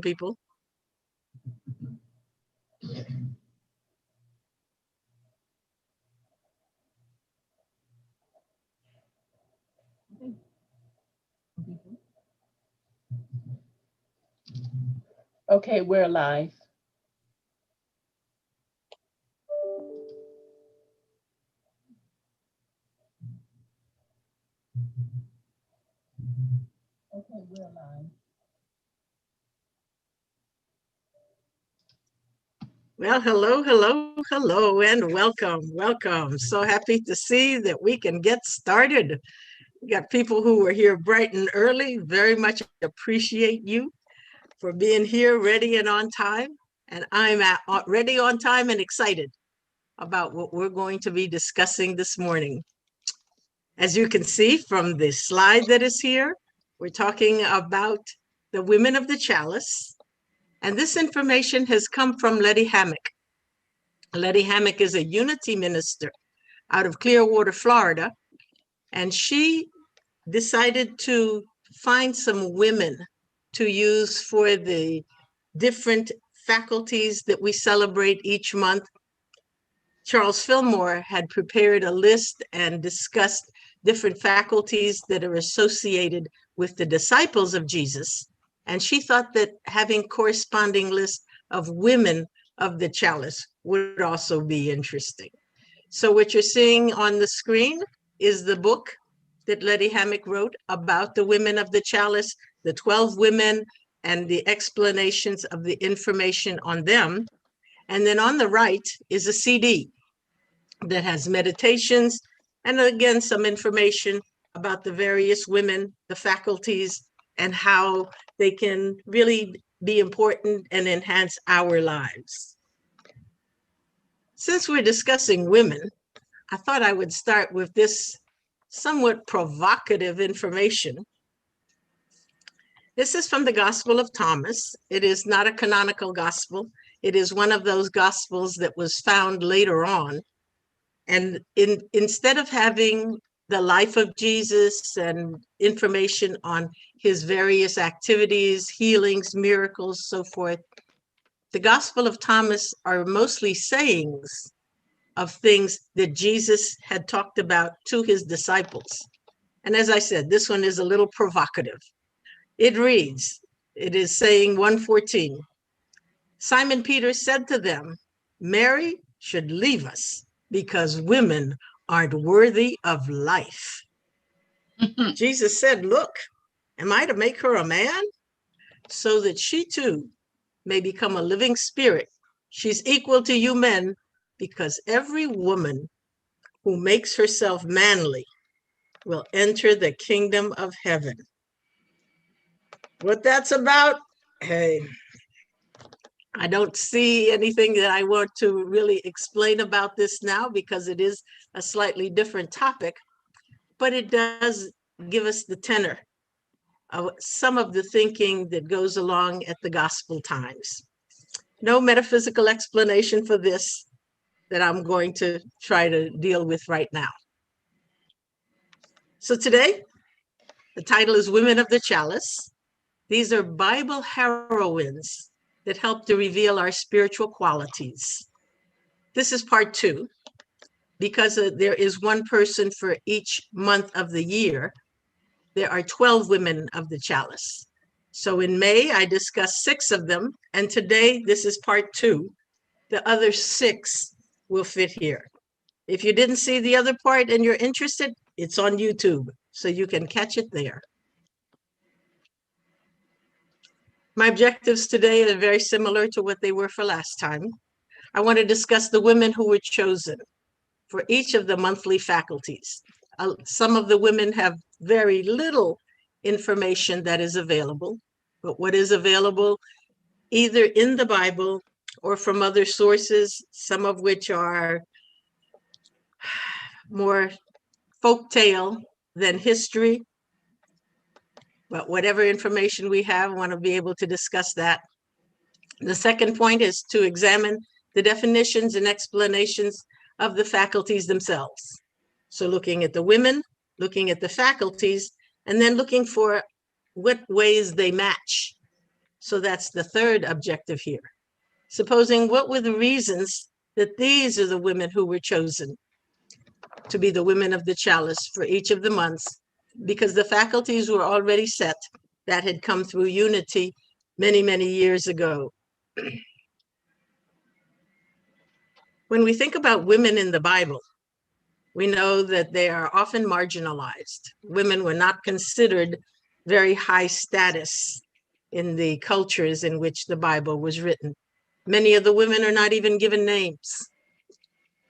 people. Okay, we're live. Okay, we're live. Well, hello, and welcome. So happy to see that we can get started. We got people who are here bright and early. Very much appreciate you for being here, ready and on time. And I'm ready, on time, and excited about what we're going to be discussing this morning. As you can see from the slide that is here, we're talking about the women of the Chalice. And this information has come from Letty Hammock. Letty Hammock is a unity minister out of Clearwater, Florida. And she decided to find some women to use for the different faculties that we celebrate each month. Charles Fillmore had prepared a list and discussed different faculties that are associated with the disciples of Jesus. And she thought that having corresponding lists of women of the Chalice would also be interesting. So what you're seeing on the screen is the book that Letty Hammock wrote about the women of the Chalice, the 12 women, and the explanations of the information on them. And then on the right is a CD that has meditations and again, some information about the various women, the faculties, and how they can really be important and enhance our lives. Since we're discussing women, I thought I would start with this somewhat provocative information. This is from the Gospel of Thomas. It is not a canonical gospel. It is one of those gospels that was found later on. And instead of having the life of Jesus and information on his various activities, healings, miracles, so forth, the Gospel of Thomas are mostly sayings of things that Jesus had talked about to his disciples. And as I said, this one is a little provocative. It reads, it is saying 1:14, Simon Peter said to them, Mary should leave us because women aren't worthy of life. Jesus said, look, am I to make her a man so that she too may become a living spirit? She's equal to you men because every woman who makes herself manly will enter the kingdom of heaven. What that's about, hey, I don't see anything that I want to really explain about this now because it is a slightly different topic, but it does give us the tenor of some of the thinking that goes along at the gospel times. No metaphysical explanation for this that I'm going to try to deal with right now. So today, the title is Women of the Chalice. These are Bible heroines that help to reveal our spiritual qualities. This is part 2, because there is one person for each month of the year. There are 12 women of the Chalice. So in May, I discussed 6 of them, and today this is part 2. The other 6 will fit here. If you didn't see the other part and you're interested, it's on YouTube, so you can catch it there. My objectives today are very similar to what they were for last time. I want to discuss the women who were chosen for each of the monthly faculties. Some of the women have very little information that is available, but what is available either in the Bible or from other sources, some of which are more folktale than history. But whatever information we have, I want to be able to discuss that. The second point is to examine the definitions and explanations of the faculties themselves. So looking at the women, looking at the faculties, and then looking for what ways they match. So that's the third objective here. Supposing, what were the reasons that these are the women who were chosen to be the women of the chalice for each of the months? Because the faculties were already set. That had come through unity many, many years ago. When we think about women in the Bible, we know that they are often marginalized. Women were not considered very high status in the cultures in which the Bible was written. Many of the women are not even given names.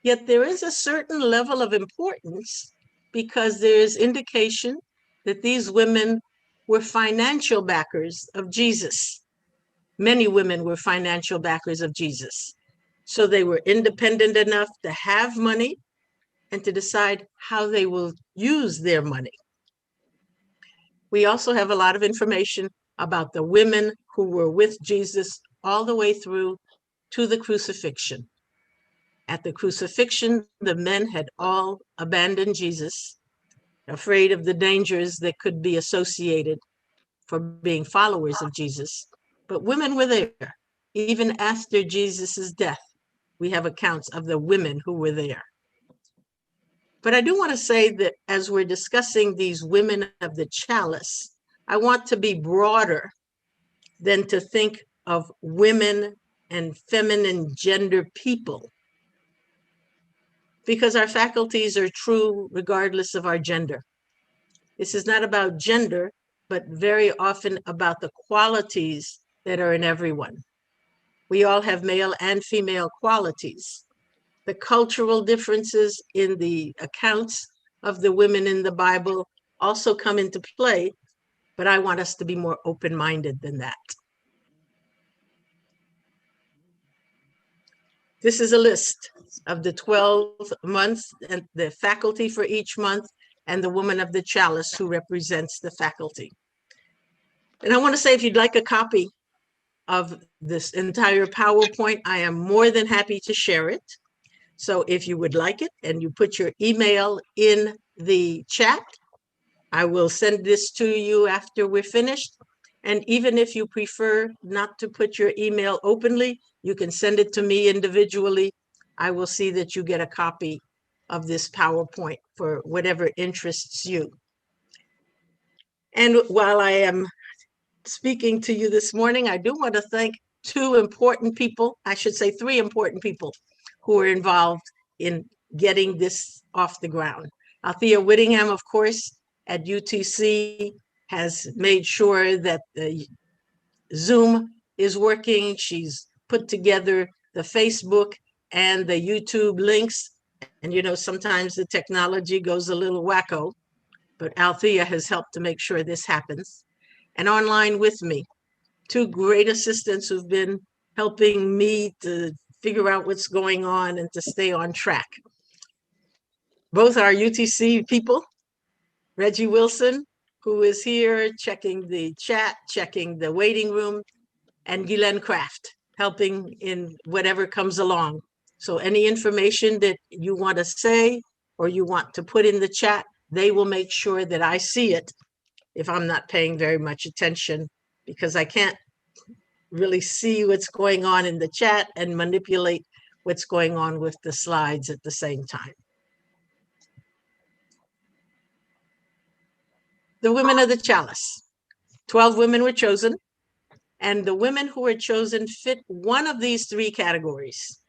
Yet there is a certain level of importance because there is indication that these women were financial backers of Jesus. Many women were financial backers of Jesus. So they were independent enough to have money and to decide how they will use their money. We also have a lot of information about the women who were with Jesus all the way through to the crucifixion. At the crucifixion, the men had all abandoned Jesus, afraid of the dangers that could be associated for being followers of Jesus. But women were there. Even after Jesus's death, we have accounts of the women who were there. But I do want to say that as we're discussing these women of the chalice, I want to be broader than to think of women and feminine gender people, because our faculties are true regardless of our gender. This is not about gender, but very often about the qualities that are in everyone. We all have male and female qualities. The cultural differences in the accounts of the women in the Bible also come into play, but I want us to be more open-minded than that. This is a list of the 12 months and the faculty for each month and the woman of the chalice who represents the faculty. And I want to say, if you'd like a copy of this entire PowerPoint, I am more than happy to share it. So if you would like it and you put your email in the chat, I will send this to you after we're finished. And even if you prefer not to put your email openly, you can send it to me individually. I will see that you get a copy of this PowerPoint for whatever interests you. And while I am speaking to you this morning, I do want to thank two important people, I should say 3 important people who are involved in getting this off the ground. Althea Whittingham, of course, at UTC has made sure that the Zoom is working. She's put together the Facebook and the YouTube links. And you know, sometimes the technology goes a little wacko, but Althea has helped to make sure this happens. And online with me, 2 great assistants who've been helping me to figure out what's going on and to stay on track. Both are UTC people, Reggie Wilson, who is here checking the chat, checking the waiting room, and Guylaine Kraft, helping in whatever comes along. So any information that you want to say or you want to put in the chat, they will make sure that I see it if I'm not paying very much attention, because I can't really see what's going on in the chat and manipulate what's going on with the slides at the same time. The women of the chalice. 12 women were chosen, and the women who were chosen fit one of these 3 categories.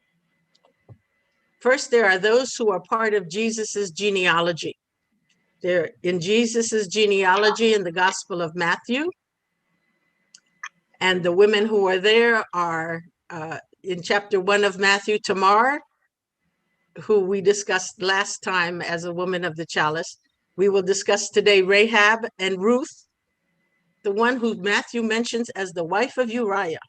First, there are those who are part of Jesus's genealogy. They're in Jesus's genealogy in the Gospel of Matthew. And the women who are there are in chapter 1 of Matthew, Tamar, who we discussed last time as a woman of the chalice. We will discuss today Rahab and Ruth, the one who Matthew mentions as the wife of Uriah,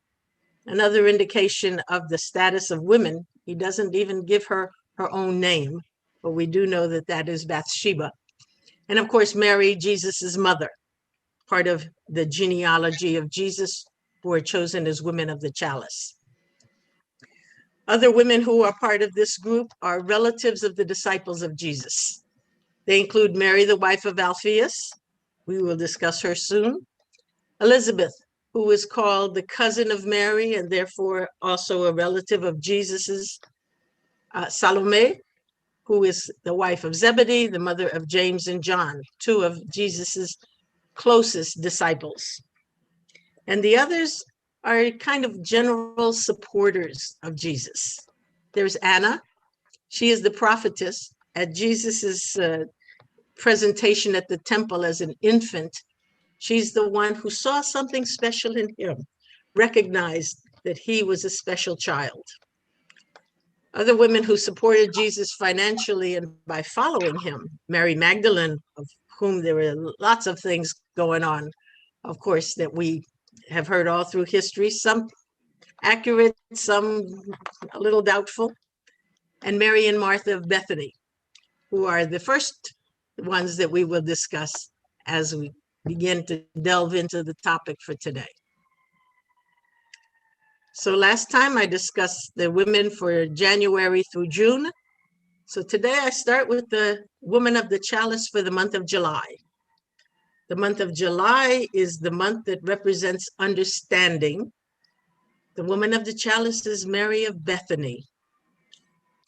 another indication of the status of women. He doesn't even give her her own name, but we do know that that is Bathsheba. And of course, Mary, Jesus's mother, part of the genealogy of Jesus, who are chosen as women of the chalice. Other women who are part of this group are relatives of the disciples of Jesus. They include Mary, the wife of Alphaeus. We will discuss her soon. Elizabeth, who is called the cousin of Mary and therefore also a relative of Jesus's, Salome, who is the wife of Zebedee, the mother of James and John, two of Jesus's closest disciples. And the others are kind of general supporters of Jesus. There's Anna. She is the prophetess at Jesus's presentation at the temple as an infant. She's the one who saw something special in him, recognized that he was a special child. Other women who supported Jesus financially and by following him, Mary Magdalene, of whom there were lots of things going on, of course, that we have heard all through history, some accurate, some a little doubtful, and Mary and Martha of Bethany, who are the first ones that we will discuss as we begin to delve into the topic for today. So last time I discussed the women for January through June. So today I start with the woman of the chalice for the month of July. The month of July is the month that represents understanding. The woman of the chalice is Mary of Bethany.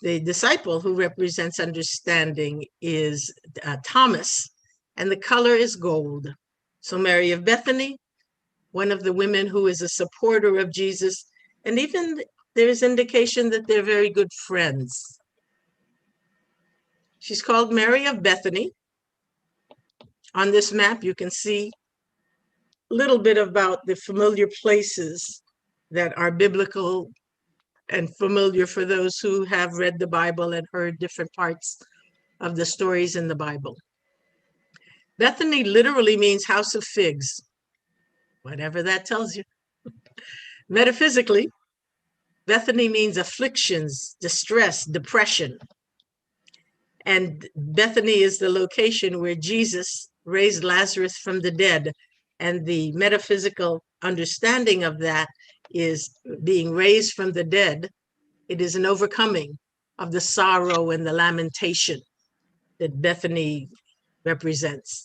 The disciple who represents understanding is Thomas, and the color is gold. So Mary of Bethany, one of the women who is a supporter of Jesus, and even there's indication that they're very good friends. She's called Mary of Bethany. On this map, you can see a little bit about the familiar places that are biblical and familiar for those who have read the Bible and heard different parts of the stories in the Bible. Bethany literally means house of figs, whatever that tells you. Metaphysically, Bethany means afflictions, distress, depression. And Bethany is the location where Jesus raised Lazarus from the dead. And the metaphysical understanding of that is being raised from the dead. It is an overcoming of the sorrow and the lamentation that Bethany represents.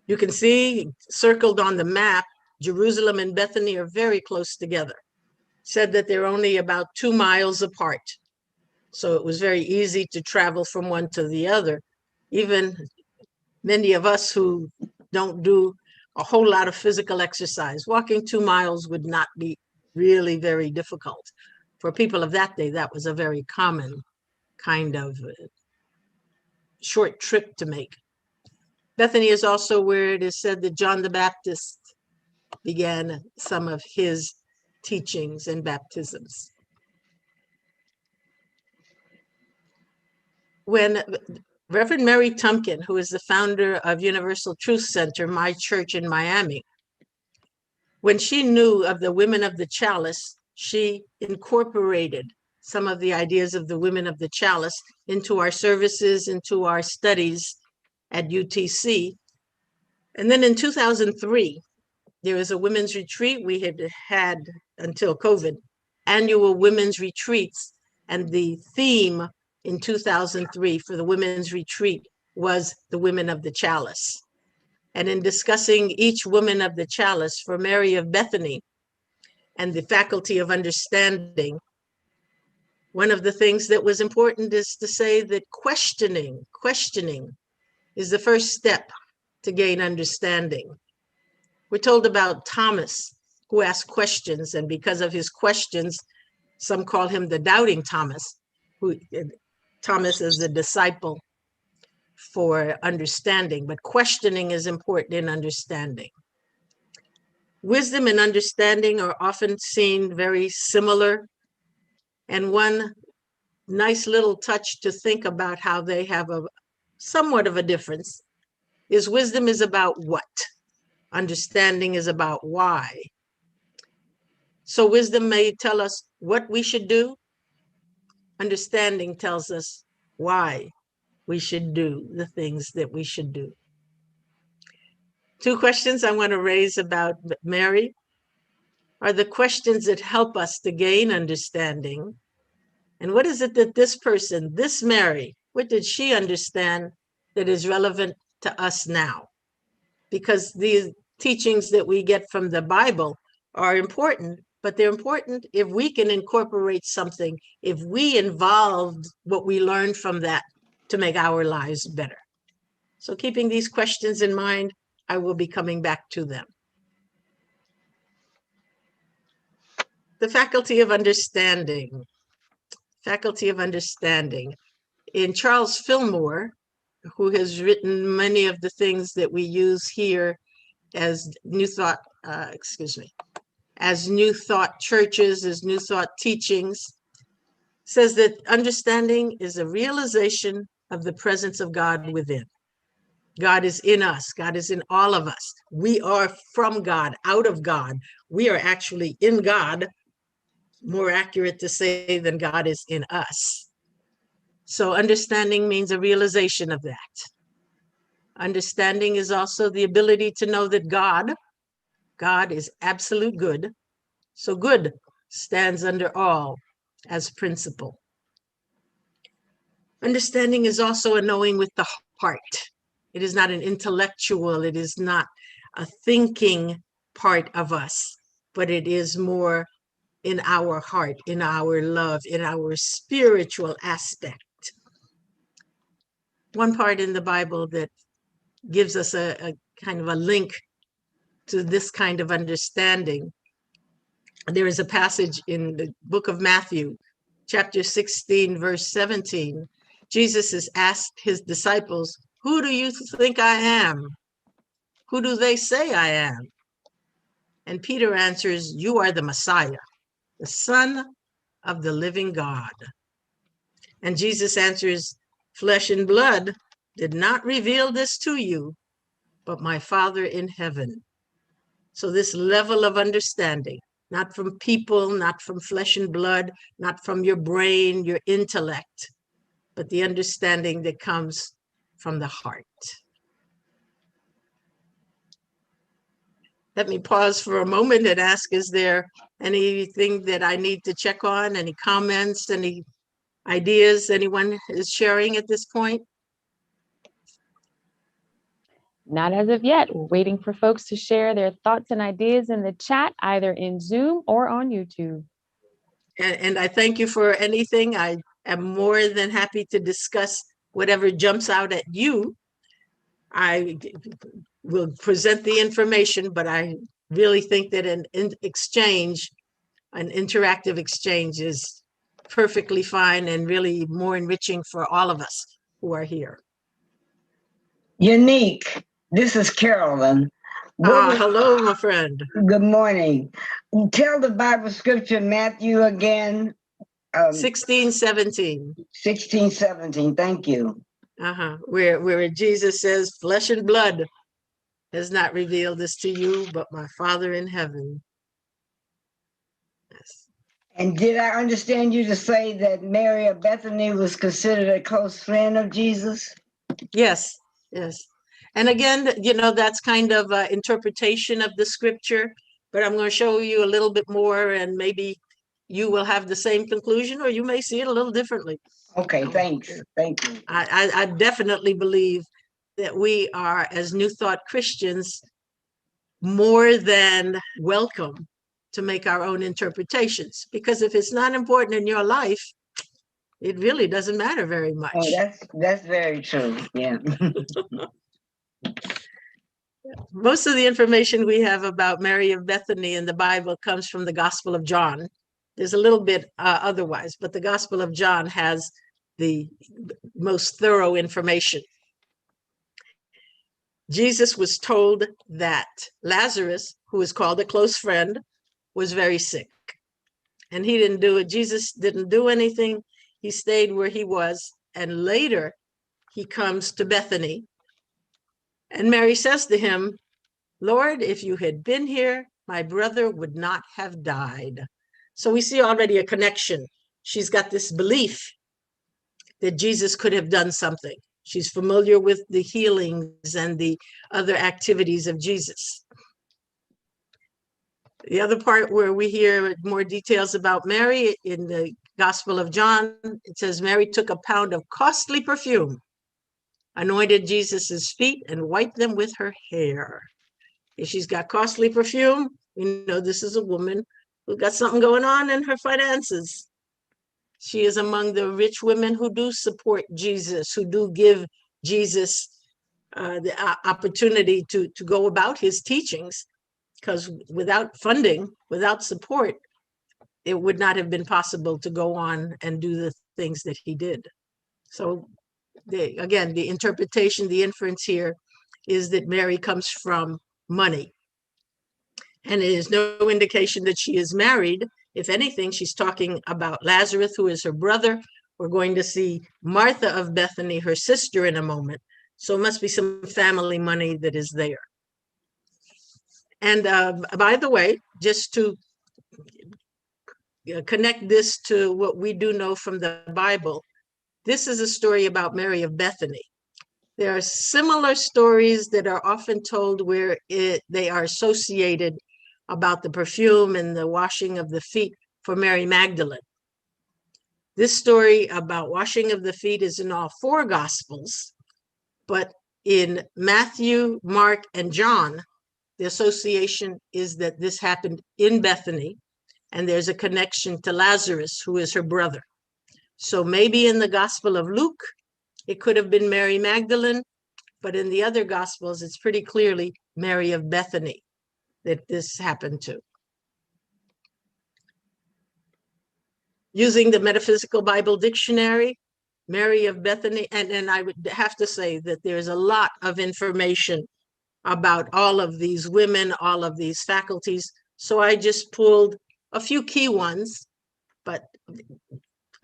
You can see circled on the map, Jerusalem and Bethany are very close together. Said that they're only about 2 miles apart. So it was very easy to travel from one to the other. Even many of us who don't do a whole lot of physical exercise, walking 2 miles would not be really very difficult. For people of that day, that was a very common kind of short trip to make. Bethany is also where it is said that John the Baptist began some of his teachings and baptisms. When Reverend Mary Tumpkin, who is the founder of Universal Truth Center, my church in Miami, when she knew of the women of the chalice, she incorporated some of the ideas of the women of the chalice into our services, into our studies at UTC. And then in 2003, there was a women's retreat. We had had, until COVID, annual women's retreats. And the theme in 2003 for the women's retreat was the women of the chalice. And in discussing each woman of the chalice for Mary of Bethany and the faculty of understanding, one of the things that was important is to say that questioning is the first step to gain understanding. We're told about Thomas, who asked questions, and because of his questions, some call him the doubting Thomas, who Thomas is a disciple for understanding, but questioning is important in understanding. Wisdom and understanding are often seen very similar, and one nice little touch to think about how they have a somewhat of a difference is wisdom is about what? Understanding is about why. So wisdom may tell us what we should do. Understanding tells us why we should do the things that we should do. 2 questions I want to raise about Mary are the questions that help us to gain understanding. And what is it that this person, this Mary, what did she understand that is relevant to us now? Because teachings that we get from the Bible are important, but they're important if we can incorporate something, if we involved what we learned from that to make our lives better. So keeping these questions in mind, I will be coming back to them. The faculty of understanding. Faculty of understanding. In Charles Fillmore, who has written many of the things that we use here as New Thought, as New Thought churches, as New Thought teachings, says that understanding is a realization of the presence of God within. God is in us. God is in all of us. We are from God, out of God. We are actually in God, more accurate to say than God is in us. So understanding means a realization of that. Understanding is also the ability to know that God is absolute good. So good stands under all as principle. Understanding is also a knowing with the heart. It is not an intellectual, it is not a thinking part of us, but it is more in our heart, in our love, in our spiritual aspect. One part in the Bible that gives us a kind of a link to this kind of understanding. There is a passage in the book of Matthew, chapter 16, verse 17. Jesus has asked his disciples, "Who do you think I am? Who do they say I am?" And Peter answers, "You are the Messiah, the Son of the living God." And Jesus answers, "Flesh and blood did not reveal this to you, but my Father in heaven." So this level of understanding, not from people, not from flesh and blood, not from your brain, your intellect, but the understanding that comes from the heart. Let me pause for a moment and ask, is there anything that I need to check on? Any comments, any ideas anyone is sharing at this point? Not as of yet. We're waiting for folks to share their thoughts and ideas in the chat, either in Zoom or on YouTube. And I thank you for anything. I am more than happy to discuss whatever jumps out at you. I will present the information, but I really think that an exchange, an interactive exchange, is perfectly fine and really more enriching for all of us who are here. Yanick, this is Carolyn. Hello, my friend. Good morning. Tell the Bible scripture, Matthew again. 16:17. 16:17. Thank you. Where Jesus says, "Flesh and blood has not revealed this to you, but my Father in heaven." Yes. And did I understand you to say that Mary of Bethany was considered a close friend of Jesus? Yes, yes. And again, that's kind of an interpretation of the scripture, but I'm going to show you a little bit more, and maybe you will have the same conclusion, or you may see it a little differently. Okay, thanks. Thank you. I definitely believe that we are, as New Thought Christians, more than welcome to make our own interpretations, because if it's not important in your life, it really doesn't matter very much. Oh, that's very true. Yeah. Most of the information we have about Mary of Bethany in the Bible comes from the Gospel of John. There's a little bit otherwise, but the Gospel of John has the most thorough information. Jesus was told that Lazarus, who is called a close friend, was very sick. And he didn't do it. Jesus didn't do anything. He stayed where he was. And later he comes to Bethany. And Mary says to him, "Lord, if you had been here, my brother would not have died." So we see already a connection. She's got this belief that Jesus could have done something. She's familiar with the healings and the other activities of Jesus. The other part where we hear more details about Mary in the Gospel of John, it says Mary took a pound of costly perfume, anointed Jesus's feet, and wiped them with her hair. If she's got costly perfume, you know, this is a woman who got something going on in her finances. She is among the rich women who do support Jesus, who do give Jesus the opportunity to go about his teachings, because without funding, without support, it would not have been possible to go on and do the things that he did. So again, the interpretation, the inference here is that Mary comes from money. And it is no indication that she is married. If anything, she's talking about Lazarus, who is her brother. We're going to see Martha of Bethany, her sister, in a moment. So it must be some family money that is there. And by the way, just to connect this to what we do know from the Bible, this is a story about Mary of Bethany. There are similar stories that are often told where they are associated about the perfume and the washing of the feet for Mary Magdalene. This story about washing of the feet is in all four Gospels, but in Matthew, Mark, and John, the association is that this happened in Bethany, and there's a connection to Lazarus, who is her brother. So maybe in the Gospel of Luke, it could have been Mary Magdalene, but in the other Gospels, it's pretty clearly Mary of Bethany that this happened to. Using the Metaphysical Bible Dictionary, Mary of Bethany, and I would have to say that there's a lot of information about all of these women, all of these faculties. So I just pulled a few key ones, but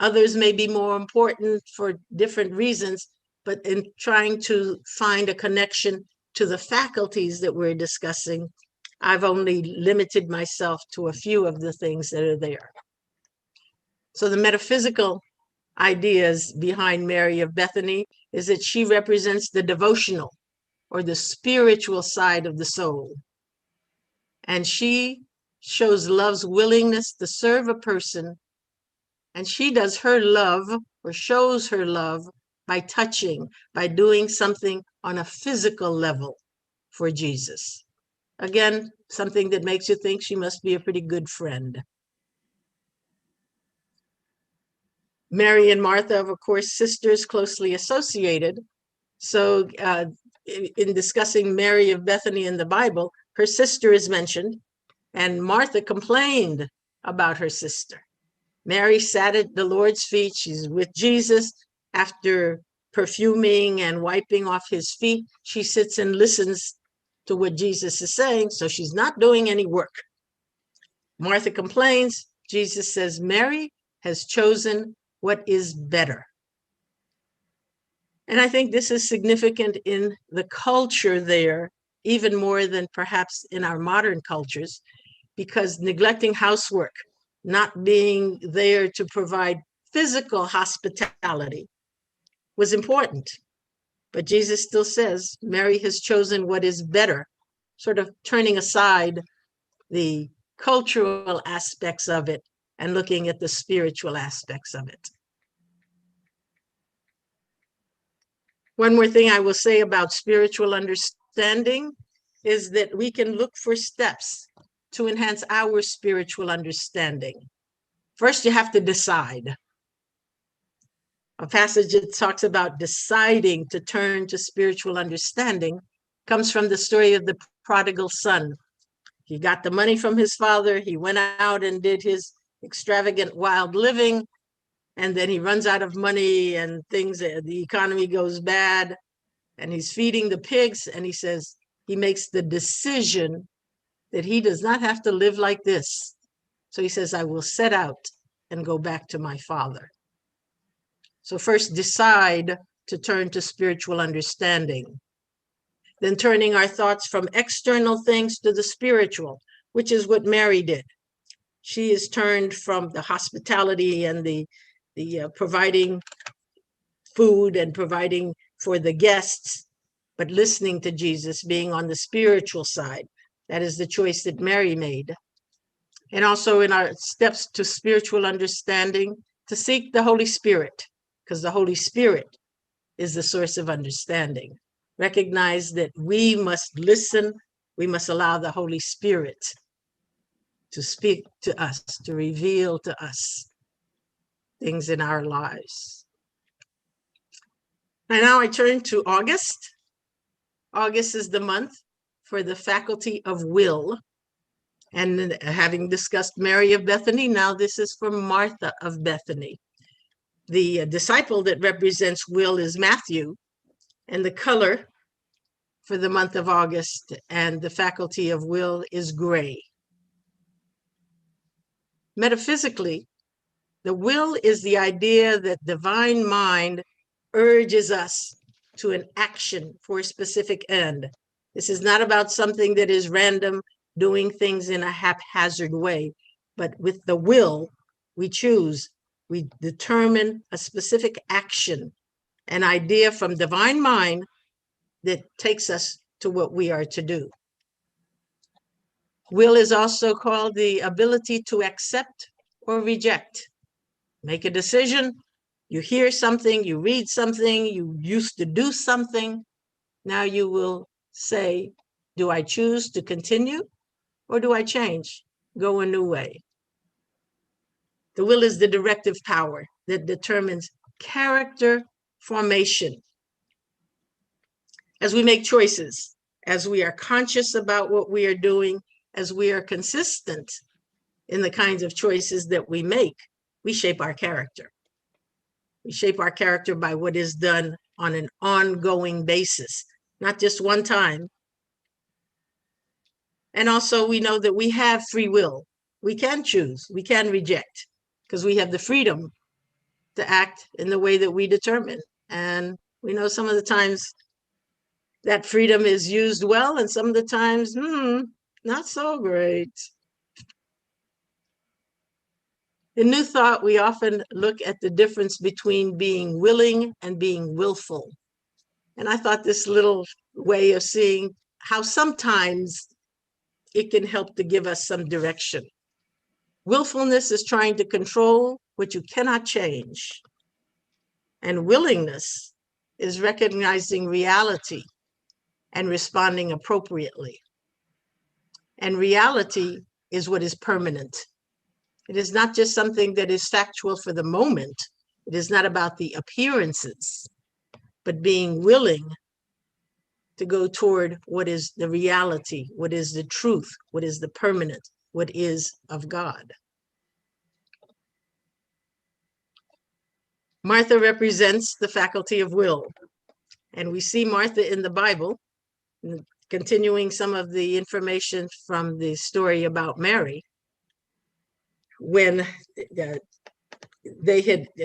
others may be more important for different reasons. But in trying to find a connection to the faculties that we're discussing, I've only limited myself to a few of the things that are there. So the metaphysical ideas behind Mary of Bethany is that she represents the devotional or the spiritual side of the soul. And she shows love's willingness to serve a person. And she does her love or shows her love by touching, by doing something on a physical level for Jesus. Again, something that makes you think she must be a pretty good friend. Mary and Martha, of course, sisters closely associated. So in discussing Mary of Bethany in the Bible, her sister is mentioned, and Martha complained about her sister. Mary sat at the Lord's feet. She's with Jesus. After perfuming and wiping off his feet, she sits and listens to what Jesus is saying, so she's not doing any work. Martha complains. Jesus says, Mary has chosen what is better. And I think this is significant in the culture there, even more than perhaps in our modern cultures, because neglecting housework, not being there to provide physical hospitality was important. But Jesus still says, Mary has chosen what is better, sort of turning aside the cultural aspects of it and looking at the spiritual aspects of it. One more thing I will say about spiritual understanding is that we can look for steps to enhance our spiritual understanding. First, you have to decide. A passage that talks about deciding to turn to spiritual understanding comes from the story of the prodigal son. He got the money from his father. He went out and did his extravagant, wild living. And then he runs out of money and things, the economy goes bad. And he's feeding the pigs. And he says, he makes the decision that he does not have to live like this. So he says, I will set out and go back to my father. So first decide to turn to spiritual understanding. Then turning our thoughts from external things to the spiritual, which is what Mary did. She is turned from the hospitality and the providing food and providing for the guests, but listening to Jesus, being on the spiritual side. That is the choice that Mary made. And also in our steps to spiritual understanding, to seek the Holy Spirit, because the Holy Spirit is the source of understanding. Recognize that we must listen we must allow the Holy Spirit to speak to us, to reveal to us things in our lives. And now I turn to August. August is the month for the faculty of will. And having discussed Mary of Bethany, now this is for Martha of Bethany. The disciple that represents will is Matthew, and the color for the month of August and the faculty of will is gray. Metaphysically, the will is the idea that divine mind urges us to an action for a specific end. This is not about something that is random, doing things in a haphazard way, but with the will, we choose, we determine a specific action, an idea from divine mind that takes us to what we are to do. Will is also called the ability to accept or reject. Make a decision, you hear something, you read something, you used to do something. Now you will say, do I choose to continue or do I change, go a new way? The will is the directive power that determines character formation. As we make choices, as we are conscious about what we are doing, as we are consistent in the kinds of choices that we make, we shape our character. We shape our character by what is done on an ongoing basis, not just one time. And also we know that we have free will. We can choose, we can reject, because we have the freedom to act in the way that we determine. And we know some of the times that freedom is used well, and some of the times, not so great. In New Thought, we often look at the difference between being willing and being willful. And I thought this little way of seeing how sometimes it can help to give us some direction. Willfulness is trying to control what you cannot change. And willingness is recognizing reality and responding appropriately. And reality is what is permanent. It is not just something that is factual for the moment. It is not about the appearances, but being willing to go toward what is the reality, what is the truth, what is the permanent, what is of God. Martha represents the faculty of will. And we see Martha in the Bible, continuing some of the information from the story about Mary. When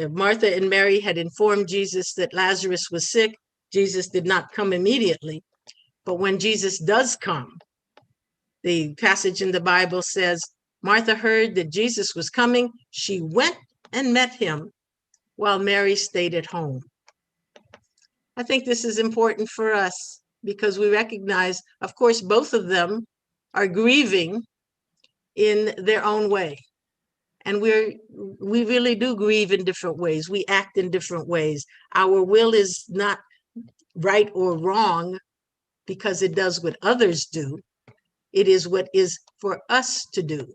Martha and Mary had informed Jesus that Lazarus was sick, Jesus did not come immediately. But when Jesus does come, the passage in the Bible says, Martha heard that Jesus was coming. She went and met him while Mary stayed at home. I think this is important for us because we recognize, of course, both of them are grieving in their own way. And we really do grieve in different ways. We act in different ways. Our will is not right or wrong because it does what others do. It is what is for us to do.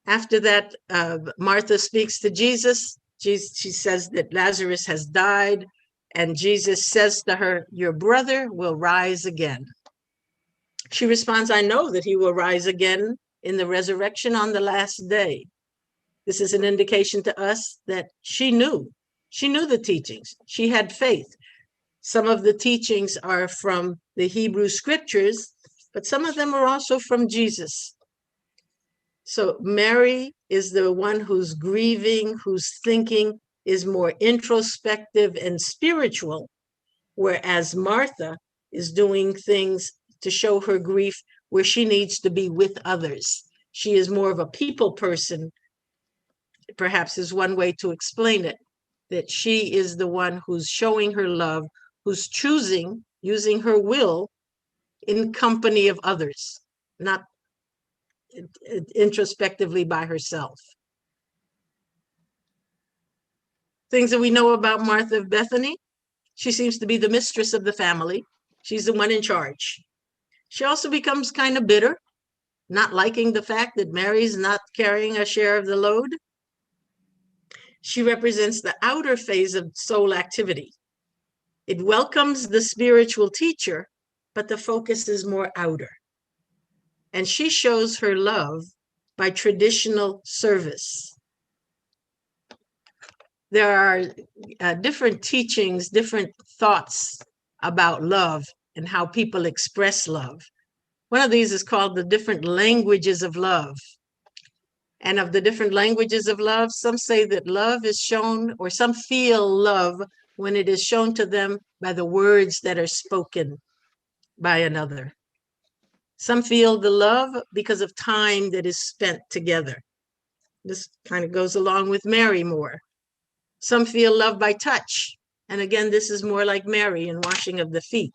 After that, Martha speaks to Jesus. She says that Lazarus has died, and Jesus says to her, your brother will rise again. She responds, I know that he will rise again in the resurrection on the last day. This is an indication to us that she knew the teachings. She had faith. Some of the teachings are from the Hebrew scriptures, but some of them are also from Jesus. So Mary is the one who's grieving, whose thinking is more introspective and spiritual, whereas Martha is doing things to show her grief where she needs to be with others. She is more of a people person, perhaps is one way to explain it, that she is the one who's showing her love, who's choosing, using her will in company of others, not introspectively by herself. Things that we know about Martha of Bethany. She seems to be the mistress of the family. She's the one in charge. She also becomes kind of bitter, not liking the fact that Mary's not carrying a share of the load. She represents the outer phase of soul activity. It welcomes the spiritual teacher, but the focus is more outer. And she shows her love by traditional service. There are different teachings, different thoughts about love and how people express love. One of these is called the different languages of love. And of the different languages of love, some say that love is shown, or some feel love when it is shown to them by the words that are spoken by another. Some feel the love because of time that is spent together. This kind of goes along with Mary more. Some feel love by touch. And again, this is more like Mary in washing of the feet.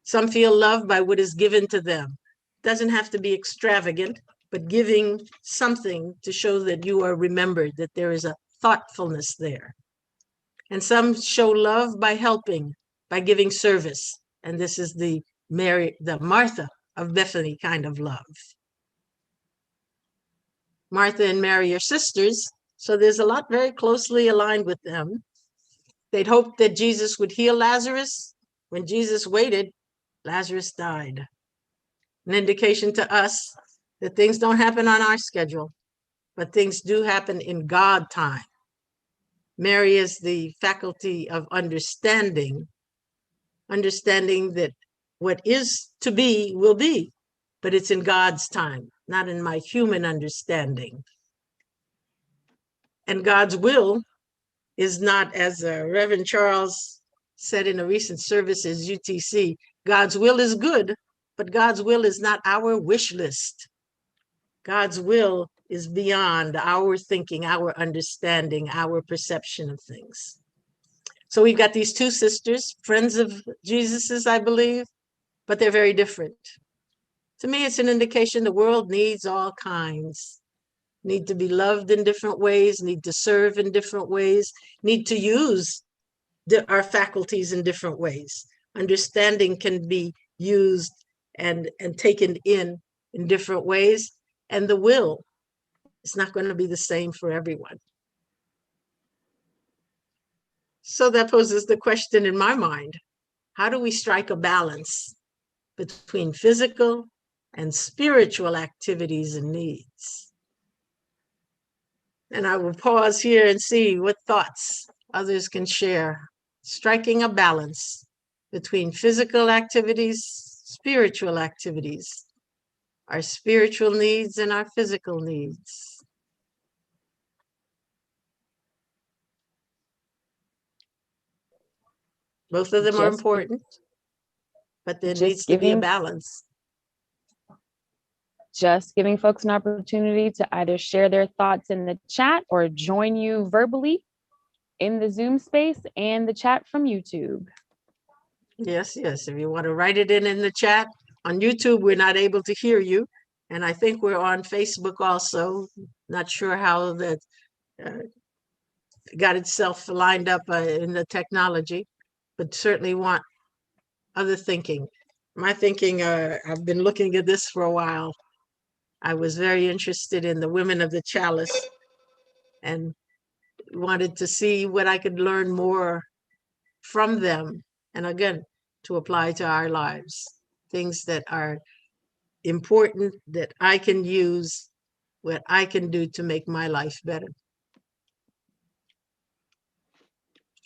Some feel love by what is given to them. Doesn't have to be extravagant, but giving something to show that you are remembered, that there is a thoughtfulness there. And some show love by helping, by giving service. And this is the Martha of Bethany kind of love. Martha and Mary are sisters, so there's a lot very closely aligned with them. They'd hoped that Jesus would heal Lazarus. When Jesus waited, Lazarus died. An indication to us that things don't happen on our schedule, but things do happen in God time. Mary is the faculty of understanding that what is to be will be, but it's in God's time, not in my human understanding. And God's will is not, as Reverend Charles said in a recent service as UTC, God's will is good, but God's will is not our wish list. God's will is beyond our thinking, our understanding, our perception of things. So we've got these two sisters, friends of Jesus's, I believe, but they're very different. To me, it's an indication the world needs all kinds. Need to be loved in different ways, need to serve in different ways, need to use our faculties in different ways. Understanding can be used and taken in different ways. And the will is not going to be the same for everyone. So that poses the question in my mind, how do we strike a balance between physical and spiritual activities and needs? And I will pause here and see what thoughts others can share. Striking a balance between physical activities, spiritual activities, our spiritual needs and our physical needs. Both of them are important, but there needs to be a balance. Just giving folks an opportunity to either share their thoughts in the chat or join you verbally in the Zoom space and the chat from YouTube. Yes, yes. If you want to write it in the chat. On YouTube, we're not able to hear you. And I think we're on Facebook also. Not sure how that got itself lined up in the technology, but certainly want other thinking. My thinking, I've been looking at this for a while. I was very interested in the women of the Chalice and wanted to see what I could learn more from them. And again, to apply to our lives, things that are important that I can use, what I can do to make my life better.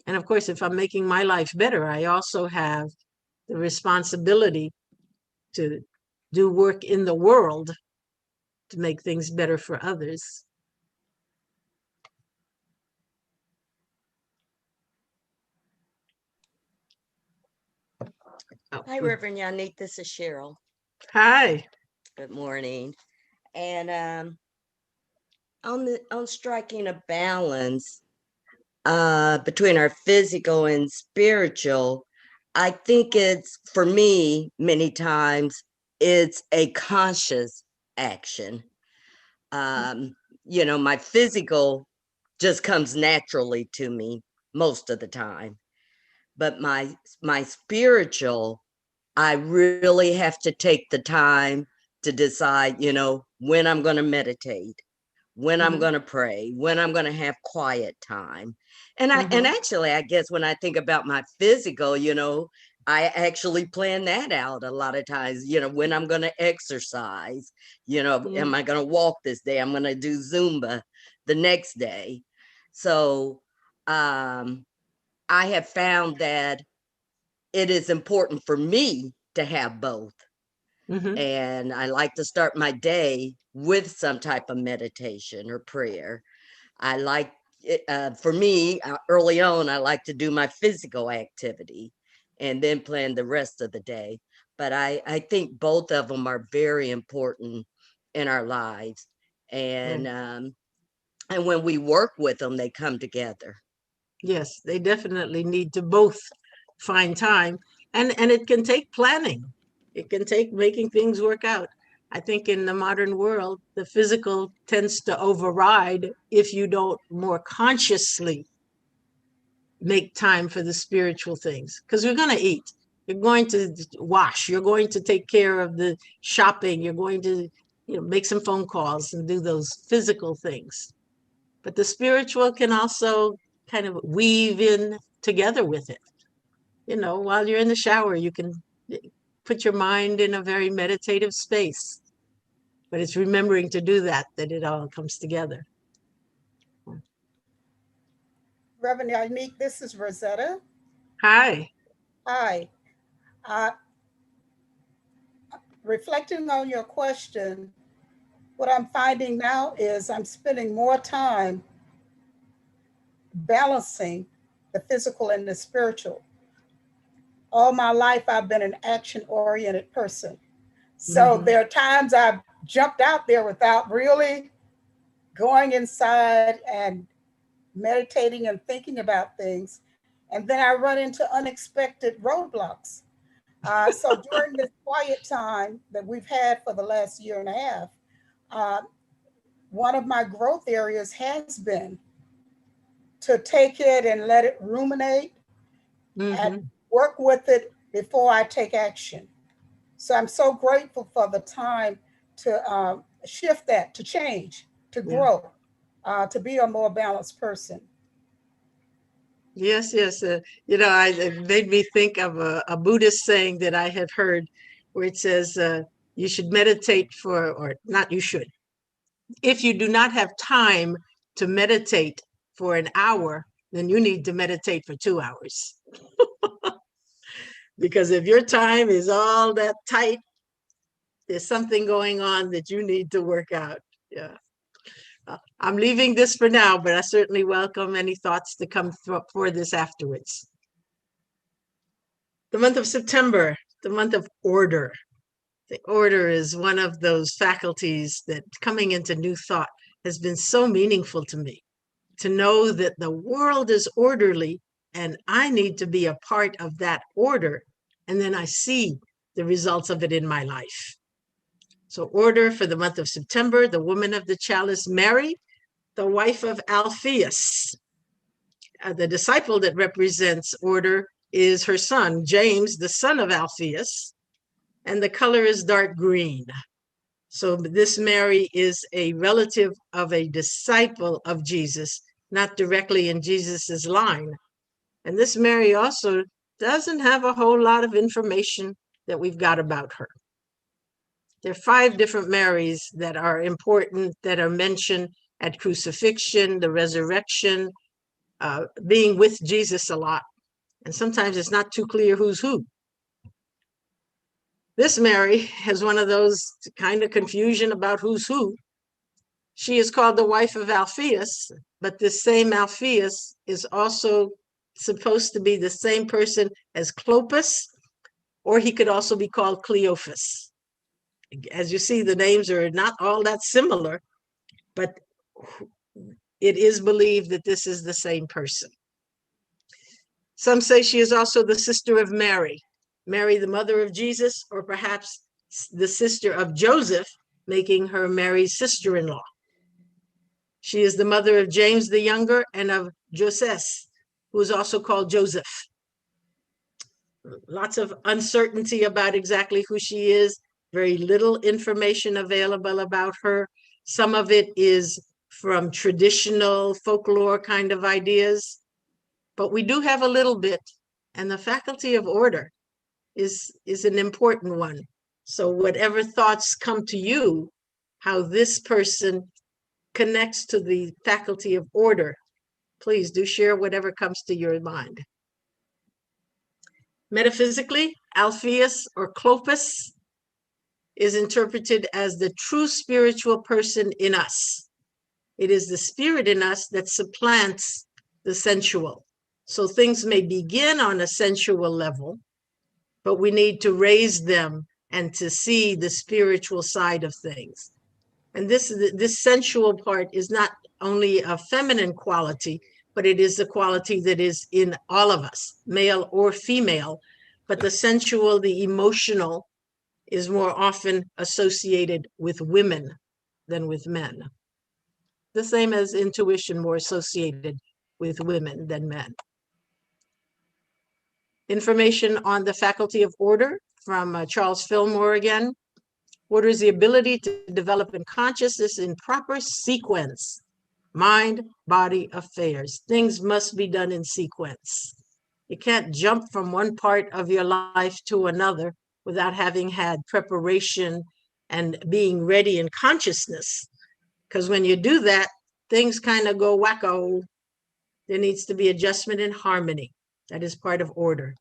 And of course, if I'm making my life better, I also have the responsibility to do work in the world to make things better for others. Hi, Reverend Yanick. This is Cheryl. Hi. Good morning. And on striking a balance between our physical and spiritual, I think it's, for me, many times, it's a conscious action. My physical just comes naturally to me most of the time. But my spiritual I really have to take the time to decide, when I'm going to meditate, when I'm Mhm. going to pray, when I'm going to have quiet time. And actually, I guess when I think about my physical, I actually plan that out a lot of times, when I'm going to exercise, am I going to walk this day? I'm going to do Zumba the next day. So I have found that it is important for me to have both. Mhm. And I like to start my day with some type of meditation or prayer. I like it, for me, early on, I like to do my physical activity and then plan the rest of the day. But I think both of them are very important in our lives. And when we work with them, they come together. Yes, they definitely need to both find time. And it can take planning. It can take making things work out. I think in the modern world, the physical tends to override if you don't more consciously make time for the spiritual things. Because we're going to eat. You're going to wash. You're going to take care of the shopping. You're going to, make some phone calls and do those physical things. But the spiritual can also kind of weave in together with it. While you're in the shower, you can put your mind in a very meditative space. But it's remembering to do that it all comes together. Reverend Yanick, this is Rosetta. Hi. Hi. Uh, Reflecting on your question, what I'm finding now is I'm spending more time balancing the physical and the spiritual. All my life, I've been an action-oriented person. So there are times I've jumped out there without really going inside and meditating and thinking about things. And then I run into unexpected roadblocks. So during this quiet time that we've had for the last year and a half, one of my growth areas has been to take it and let it ruminate and work with it before I take action. So I'm so grateful for the time to shift that, to change, to grow, to be a more balanced person. Yes, yes. It made me think of a Buddhist saying that I have heard where it says, you should meditate or not you should. If you do not have time to meditate for an hour, then you need to meditate for 2 hours. Because if your time is all that tight, there's something going on that you need to work out. Yeah. I'm leaving this for now, but I certainly welcome any thoughts to come for this afterwards. The month of September, the month of order. The order is one of those faculties that coming into New Thought has been so meaningful to me. To know that the world is orderly and I need to be a part of that order. And then I see the results of it in my life. So order for the month of September, the woman of the Chalice, Mary, the wife of Alphaeus. The disciple that represents order is her son, James, the son of Alphaeus, and the color is dark green. So this Mary is a relative of a disciple of Jesus, not directly in Jesus's line. And this Mary also doesn't have a whole lot of information that we've got about her. There are 5 different Marys that are important, that are mentioned at crucifixion, the resurrection, being with Jesus a lot. And sometimes it's not too clear who's who. This Mary has one of those kind of confusion about who's who. She is called the wife of Alphaeus, but this same Alphaeus is also supposed to be the same person as Clopas, or he could also be called Cleophas. As you see, the names are not all that similar, but it is believed that this is the same person. Some say she is also the sister of Mary, Mary, the mother of Jesus, or perhaps the sister of Joseph, making her Mary's sister-in-law. She is the mother of James the Younger and of Joses, who is also called Joseph. lots of uncertainty about exactly who she is, very little information available about her. Some of it is from traditional folklore kind of ideas, but we do have a little bit, and the faculty of order is an important one. So whatever thoughts come to you, how this person connects to the faculty of order, please do share whatever comes to your mind. Metaphysically, Alpheus or Clopas is interpreted as the true spiritual person in us. It is the spirit in us that supplants the sensual. So things may begin on a sensual level, but we need to raise them and to see the spiritual side of things. And this sensual part is not only a feminine quality, but it is the quality that is in all of us, male or female. But the sensual, the emotional, is more often associated with women than with men. The same as intuition, more associated with women than men. Information on the faculty of order from Charles Fillmore again. Order is the ability to develop in consciousness in proper sequence. Mind, body, affairs. Things must be done in sequence. You can't jump from one part of your life to another without having had preparation and being ready in consciousness. Because when you do that, things kind of go wacko. There needs to be adjustment and harmony. That is part of order.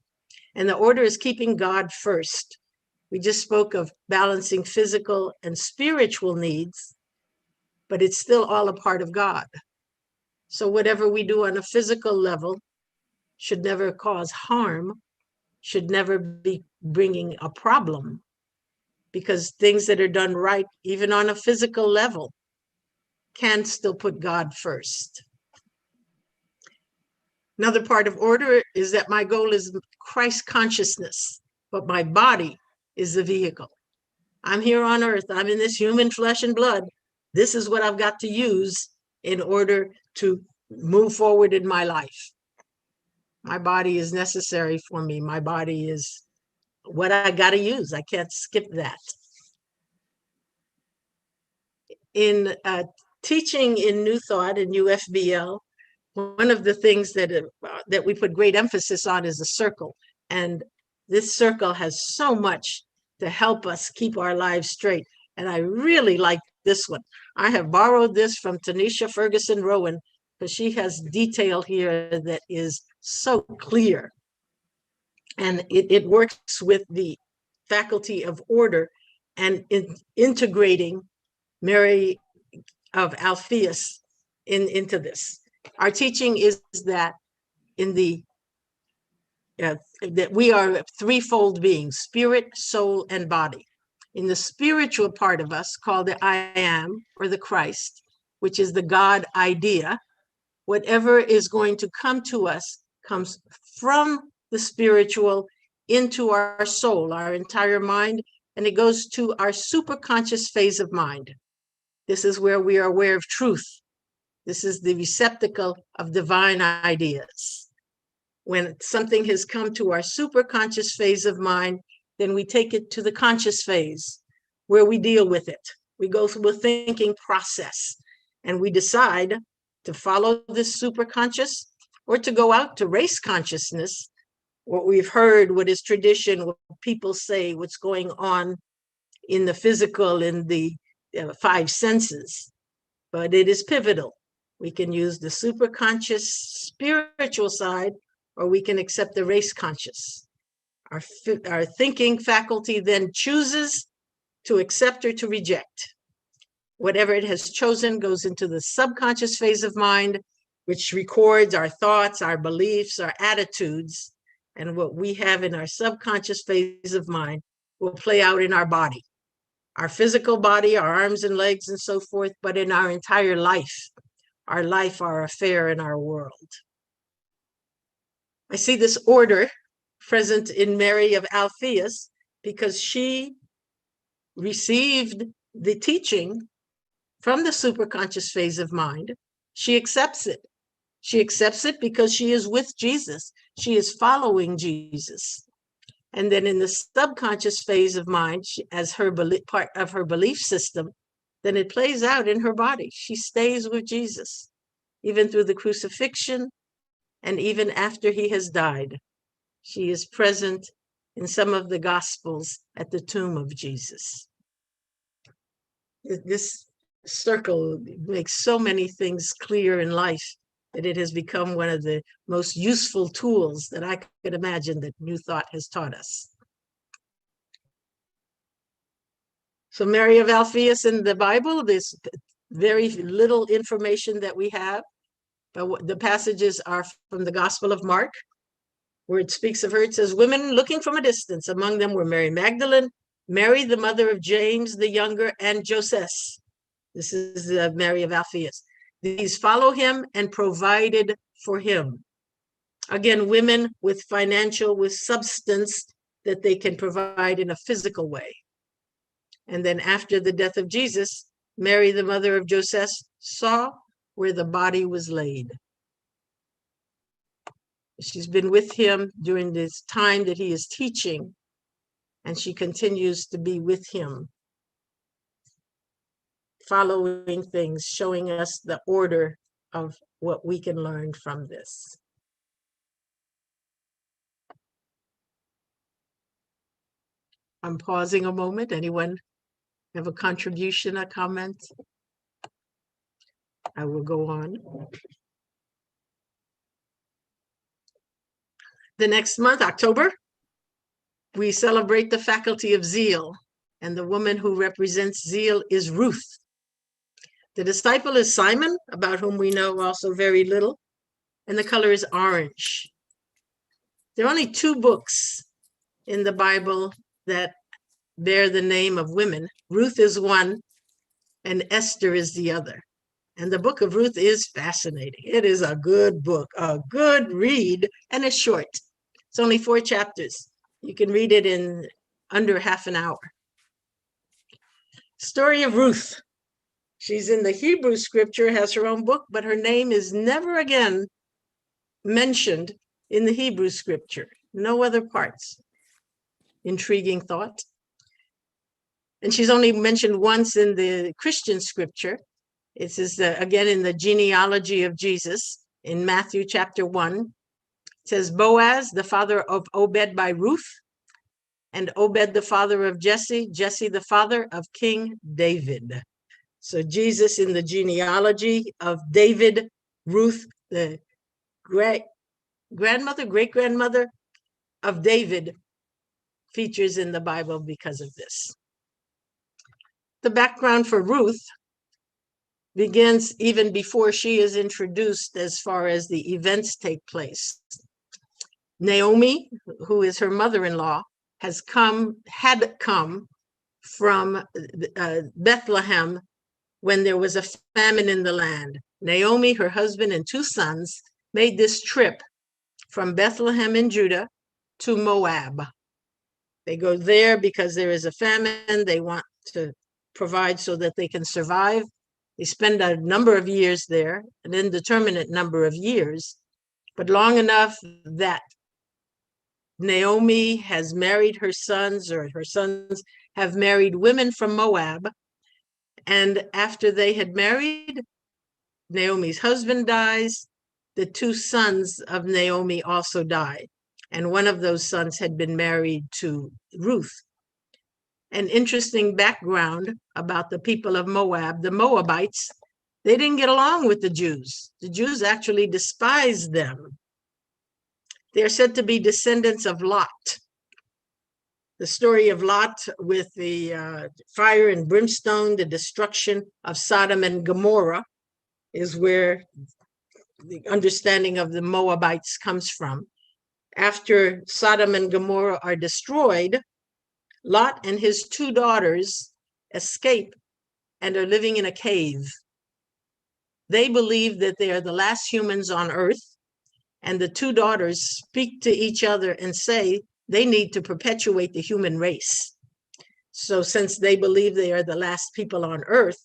And the order is keeping God first. We just spoke of balancing physical and spiritual needs, but it's still all a part of God. So whatever we do on a physical level should never cause harm, should never be bringing a problem, because things that are done right, even on a physical level, can still put God first. Another part of order is that my goal is Christ consciousness, but my body is the vehicle. I'm here on earth. I'm in this human flesh and blood. This is what I've got to use in order to move forward in my life. My body is necessary for me. My body is what I got to use. I can't skip that. In teaching in New Thought and UFBL, one of the things that we put great emphasis on is the circle. And this circle has so much to help us keep our lives straight. And I really like this one. I have borrowed this from Tanisha Ferguson Rowan because she has detail here that is so clear. And it works with the faculty of order and integrating Mary of Alpheus into this. Our teaching is that that we are threefold beings: spirit, soul, and body. In the spiritual part of us, called the I am, or the Christ, which is the God idea, whatever is going to come to us comes from the spiritual into our soul, our entire mind, and it goes to our superconscious phase of mind. This is where we are aware of truth. This is the receptacle of divine ideas. When something has come to our superconscious phase of mind, then we take it to the conscious phase where we deal with it. We go through a thinking process and we decide to follow this superconscious or to go out to race consciousness, what we've heard, what is tradition, what people say, what's going on in the physical, in the five senses. But it is pivotal. We can use the superconscious spiritual side, or we can accept the race conscious. Our thinking faculty then chooses to accept or to reject. Whatever it has chosen goes into the subconscious phase of mind, which records our thoughts, our beliefs, our attitudes, and what we have in our subconscious phase of mind will play out in our body, our physical body, our arms and legs and so forth, but in our entire life, our affair, and our world. I see this order present in Mary of Alpheus because she received the teaching from the superconscious phase of mind. She accepts it. She accepts it because she is with Jesus. She is following Jesus. And then in the subconscious phase of mind, as her part of her belief system, then it plays out in her body. She stays with Jesus, even through the crucifixion and even after he has died. She is present in some of the Gospels at the tomb of Jesus. This circle makes so many things clear in life that it has become one of the most useful tools that I could imagine that New Thought has taught us. So Mary of Alphaeus in the Bible, there's very little information that we have, but the passages are from the Gospel of Mark, where it speaks of her. It says, women looking from a distance, among them were Mary Magdalene, Mary, the mother of James the younger, and Joseph. This is Mary of Alphaeus. These follow him and provided for him. Again, women with financial, with substance that they can provide in a physical way. And then after the death of Jesus, Mary, the mother of Joseph, saw where the body was laid. She's been with him during this time that he is teaching, and she continues to be with him, following things, showing us the order of what we can learn from this. I'm pausing a moment. Anyone have a contribution, a comment? I will go on. The next month, October, we celebrate the faculty of ZEAL, and the woman who represents ZEAL is Ruth. The disciple is Simon, about whom we know also very little, and the color is orange. There are only 2 books in the Bible that bear the name of women. Ruth is one, and Esther is the other. And the book of Ruth is fascinating. It is a good book, a good read, and it's short. It's only 4 chapters. You can read it in under half an hour. Story of Ruth. She's in the Hebrew scripture, has her own book, but her name is never again mentioned in the Hebrew scripture. No other parts. Intriguing thought. And she's only mentioned once in the Christian scripture. It says, again, in the genealogy of Jesus, in Matthew chapter 1, it says, Boaz, the father of Obed by Ruth, and Obed, the father of Jesse, Jesse, the father of King David. So Jesus in the genealogy of David, Ruth, the great-grandmother of David, features in the Bible because of this. The background for Ruth begins even before she is introduced as far as the events take place. Naomi, who is her mother-in-law, had come from Bethlehem when there was a famine in the land. Naomi, her husband, and 2 sons made this trip from Bethlehem in Judah to Moab. They go there because there is a famine. They want to provide so that they can survive. They spend a number of years there, an indeterminate number of years, but long enough that Naomi has married her sons, or her sons have married women from Moab. And after they had married, Naomi's husband dies. The 2 sons of Naomi also die. And one of those sons had been married to Ruth. An interesting background about the people of Moab, the Moabites, they didn't get along with the Jews. The Jews actually despised them. They are said to be descendants of Lot. The story of Lot with the fire and brimstone, the destruction of Sodom and Gomorrah, is where the understanding of the Moabites comes from. After Sodom and Gomorrah are destroyed, Lot and his 2 daughters escape and are living in a cave. They believe that they are the last humans on earth, and the 2 daughters speak to each other and say they need to perpetuate the human race. So since they believe they are the last people on earth,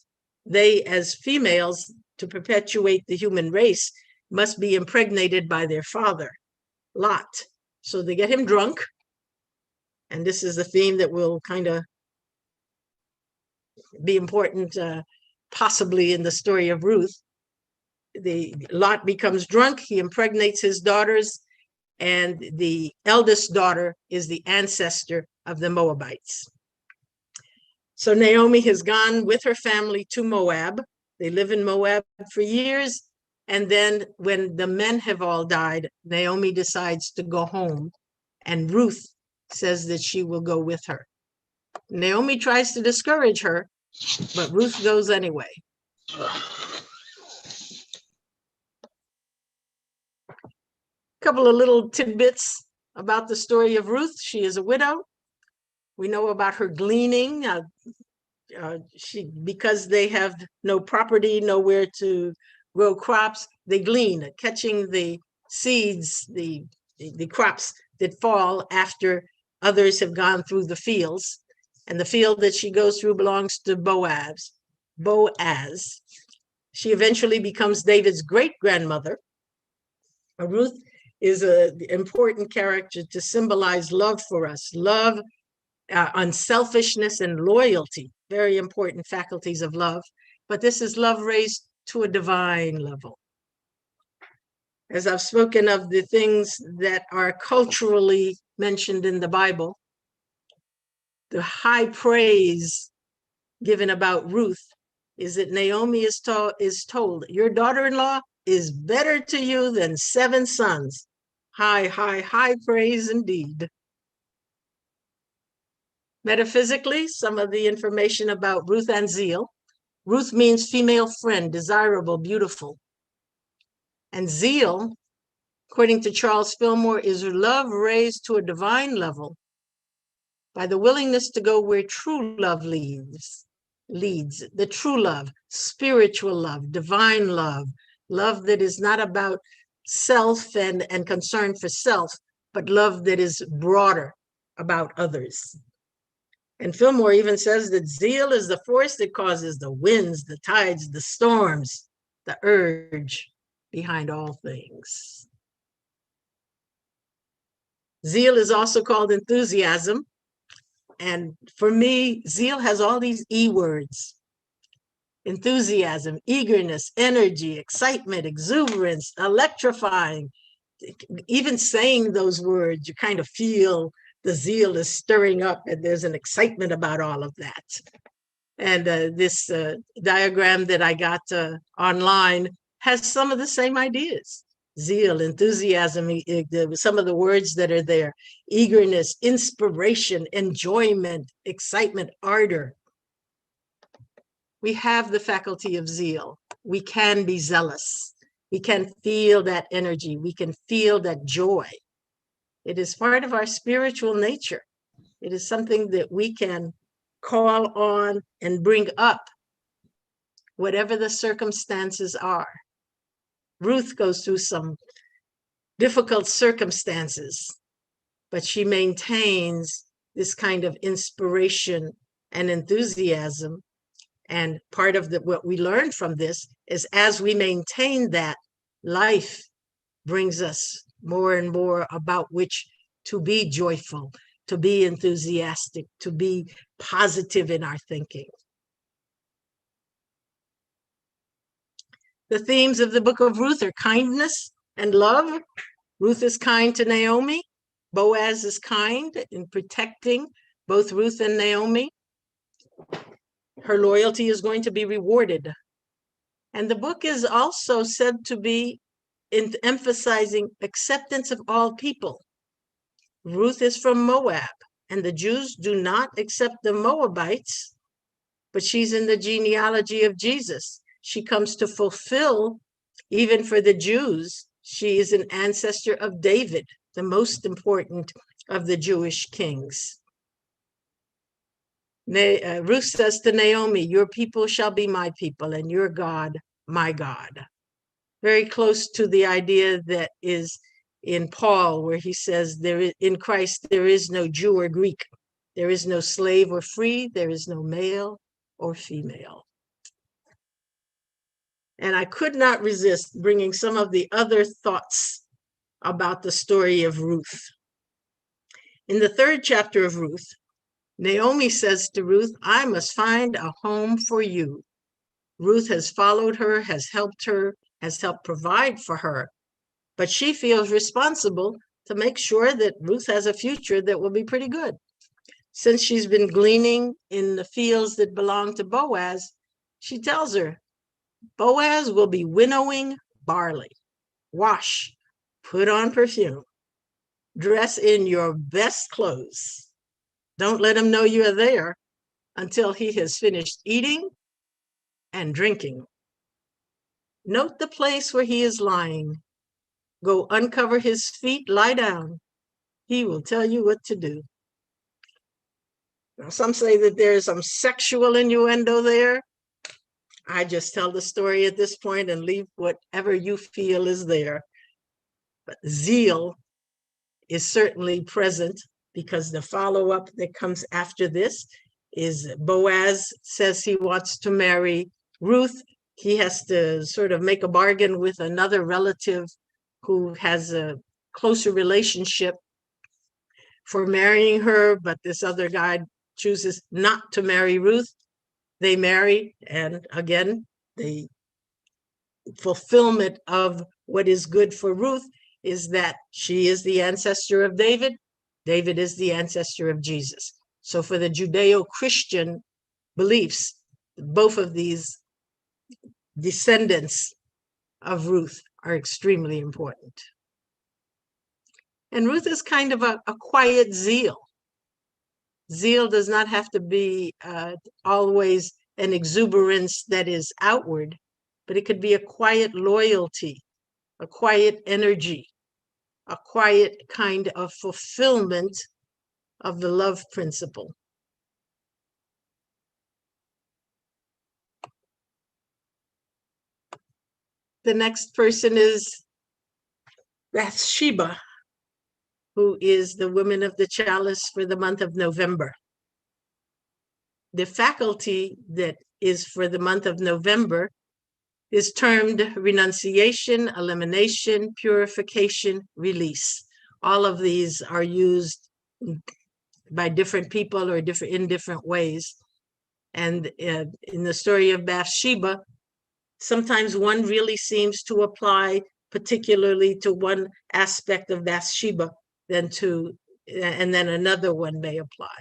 they, as females, to perpetuate the human race, must be impregnated by their father, Lot. So they get him drunk, And this is a theme that will kind of be important possibly in the story of Ruth. Lot becomes drunk, he impregnates his daughters, and the eldest daughter is the ancestor of the Moabites. So Naomi has gone with her family to Moab. They live in Moab for years. And then when the men have all died, Naomi decides to go home. And Ruth says that she will go with her. Naomi tries to discourage her, but Ruth goes anyway. A couple of little tidbits about the story of Ruth. She is a widow. We know about her gleaning. Because they have no property, nowhere to grow crops, they glean, catching the seeds, the crops that fall after others have gone through the fields. And the field that she goes through belongs to Boaz. She eventually becomes David's great-grandmother. Ruth is an important character to symbolize love for us, love, unselfishness, and loyalty, very important faculties of love. But this is love raised to a divine level. As I've spoken of the things that are culturally mentioned in the Bible, the high praise given about Ruth is that Naomi is told, your daughter-in-law is better to you than 7 sons. High praise indeed. Metaphysically, some of the information about Ruth and Zeal. Ruth means female friend, desirable, beautiful. And zeal, according to Charles Fillmore, is love raised to a divine level by the willingness to go where true love leads. The true love, spiritual love, divine love, love that is not about self and concern for self, but love that is broader about others. And Fillmore even says that zeal is the force that causes the winds, the tides, the storms, the urge behind all things. Zeal is also called enthusiasm. And for me, zeal has all these E words: enthusiasm, eagerness, energy, excitement, exuberance, electrifying. Even saying those words, you kind of feel the zeal is stirring up, and there's an excitement about all of that. And this diagram that I got online has some of the same ideas. Zeal, enthusiasm, some of the words that are there: eagerness, inspiration, enjoyment, excitement, ardor. We have the faculty of zeal. We can be zealous. We can feel that energy. We can feel that joy. It is part of our spiritual nature. It is something that we can call on and bring up, whatever the circumstances are. Ruth goes through some difficult circumstances, but she maintains this kind of inspiration and enthusiasm. And part of what we learn from this is, as we maintain that, life brings us more and more about which to be joyful, to be enthusiastic, to be positive in our thinking. The themes of the book of Ruth are kindness and love. Ruth is kind to Naomi. Boaz is kind in protecting both Ruth and Naomi. Her loyalty is going to be rewarded. And the book is also said to be emphasizing acceptance of all people. Ruth is from Moab, and the Jews do not accept the Moabites, but she's in the genealogy of Jesus. She comes to fulfill, even for the Jews, she is an ancestor of David, the most important of the Jewish kings. Ruth says to Naomi, your people shall be my people, and your God, my God. Very close to the idea that is in Paul, where he says, in Christ, there is no Jew or Greek. There is no slave or free. There is no male or female. And I could not resist bringing some of the other thoughts about the story of Ruth. In the 3rd chapter of Ruth, Naomi says to Ruth, I must find a home for you. Ruth has followed her, has helped provide for her, but she feels responsible to make sure that Ruth has a future that will be pretty good. Since she's been gleaning in the fields that belong to Boaz, she tells her, Boaz will be winnowing barley. Wash, put on perfume, dress in your best clothes. Don't let him know you are there until he has finished eating and drinking. Note the place where he is lying. Go uncover his feet, lie down. He will tell you what to do. Now, some say that there's some sexual innuendo there. I just tell the story at this point and leave whatever you feel is there. But zeal is certainly present, because the follow-up that comes after this is Boaz says he wants to marry Ruth. He has to sort of make a bargain with another relative who has a closer relationship for marrying her, but this other guy chooses not to marry Ruth. They marry, and again, the fulfillment of what is good for Ruth is that she is the ancestor of David. David is the ancestor of Jesus. So for the Judeo-Christian beliefs, both of these descendants of Ruth are extremely important. And Ruth is kind of a quiet zeal. Zeal does not have to be always an exuberance that is outward, but it could be a quiet loyalty, a quiet energy, a quiet kind of fulfillment of the love principle. The next person is Bathsheba, who is the woman of the Chalice for the month of November. The faculty that is for the month of November is termed renunciation, elimination, purification, release. All of these are used by different people or in different ways. And in the story of Bathsheba, sometimes one really seems to apply particularly to one aspect of Bathsheba, and then another one may apply.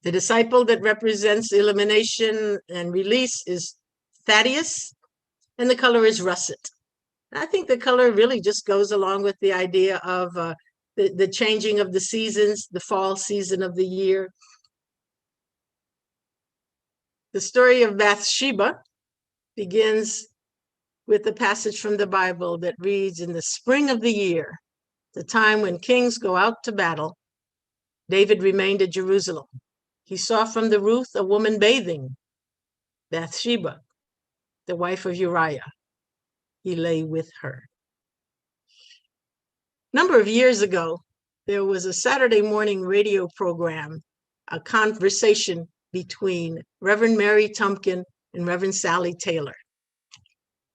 The disciple that represents elimination and release is Thaddeus, and the color is russet. I think the color really just goes along with the idea of the changing of the seasons, the fall season of the year. The story of Bathsheba begins with a passage from the Bible that reads, in the spring of the year, the time when kings go out to battle, David remained at Jerusalem. He saw from the roof a woman bathing, Bathsheba, the wife of Uriah. He lay with her. A number of years ago, there was a Saturday morning radio program, a conversation between Reverend Mary Tumpkin and Reverend Sally Taylor.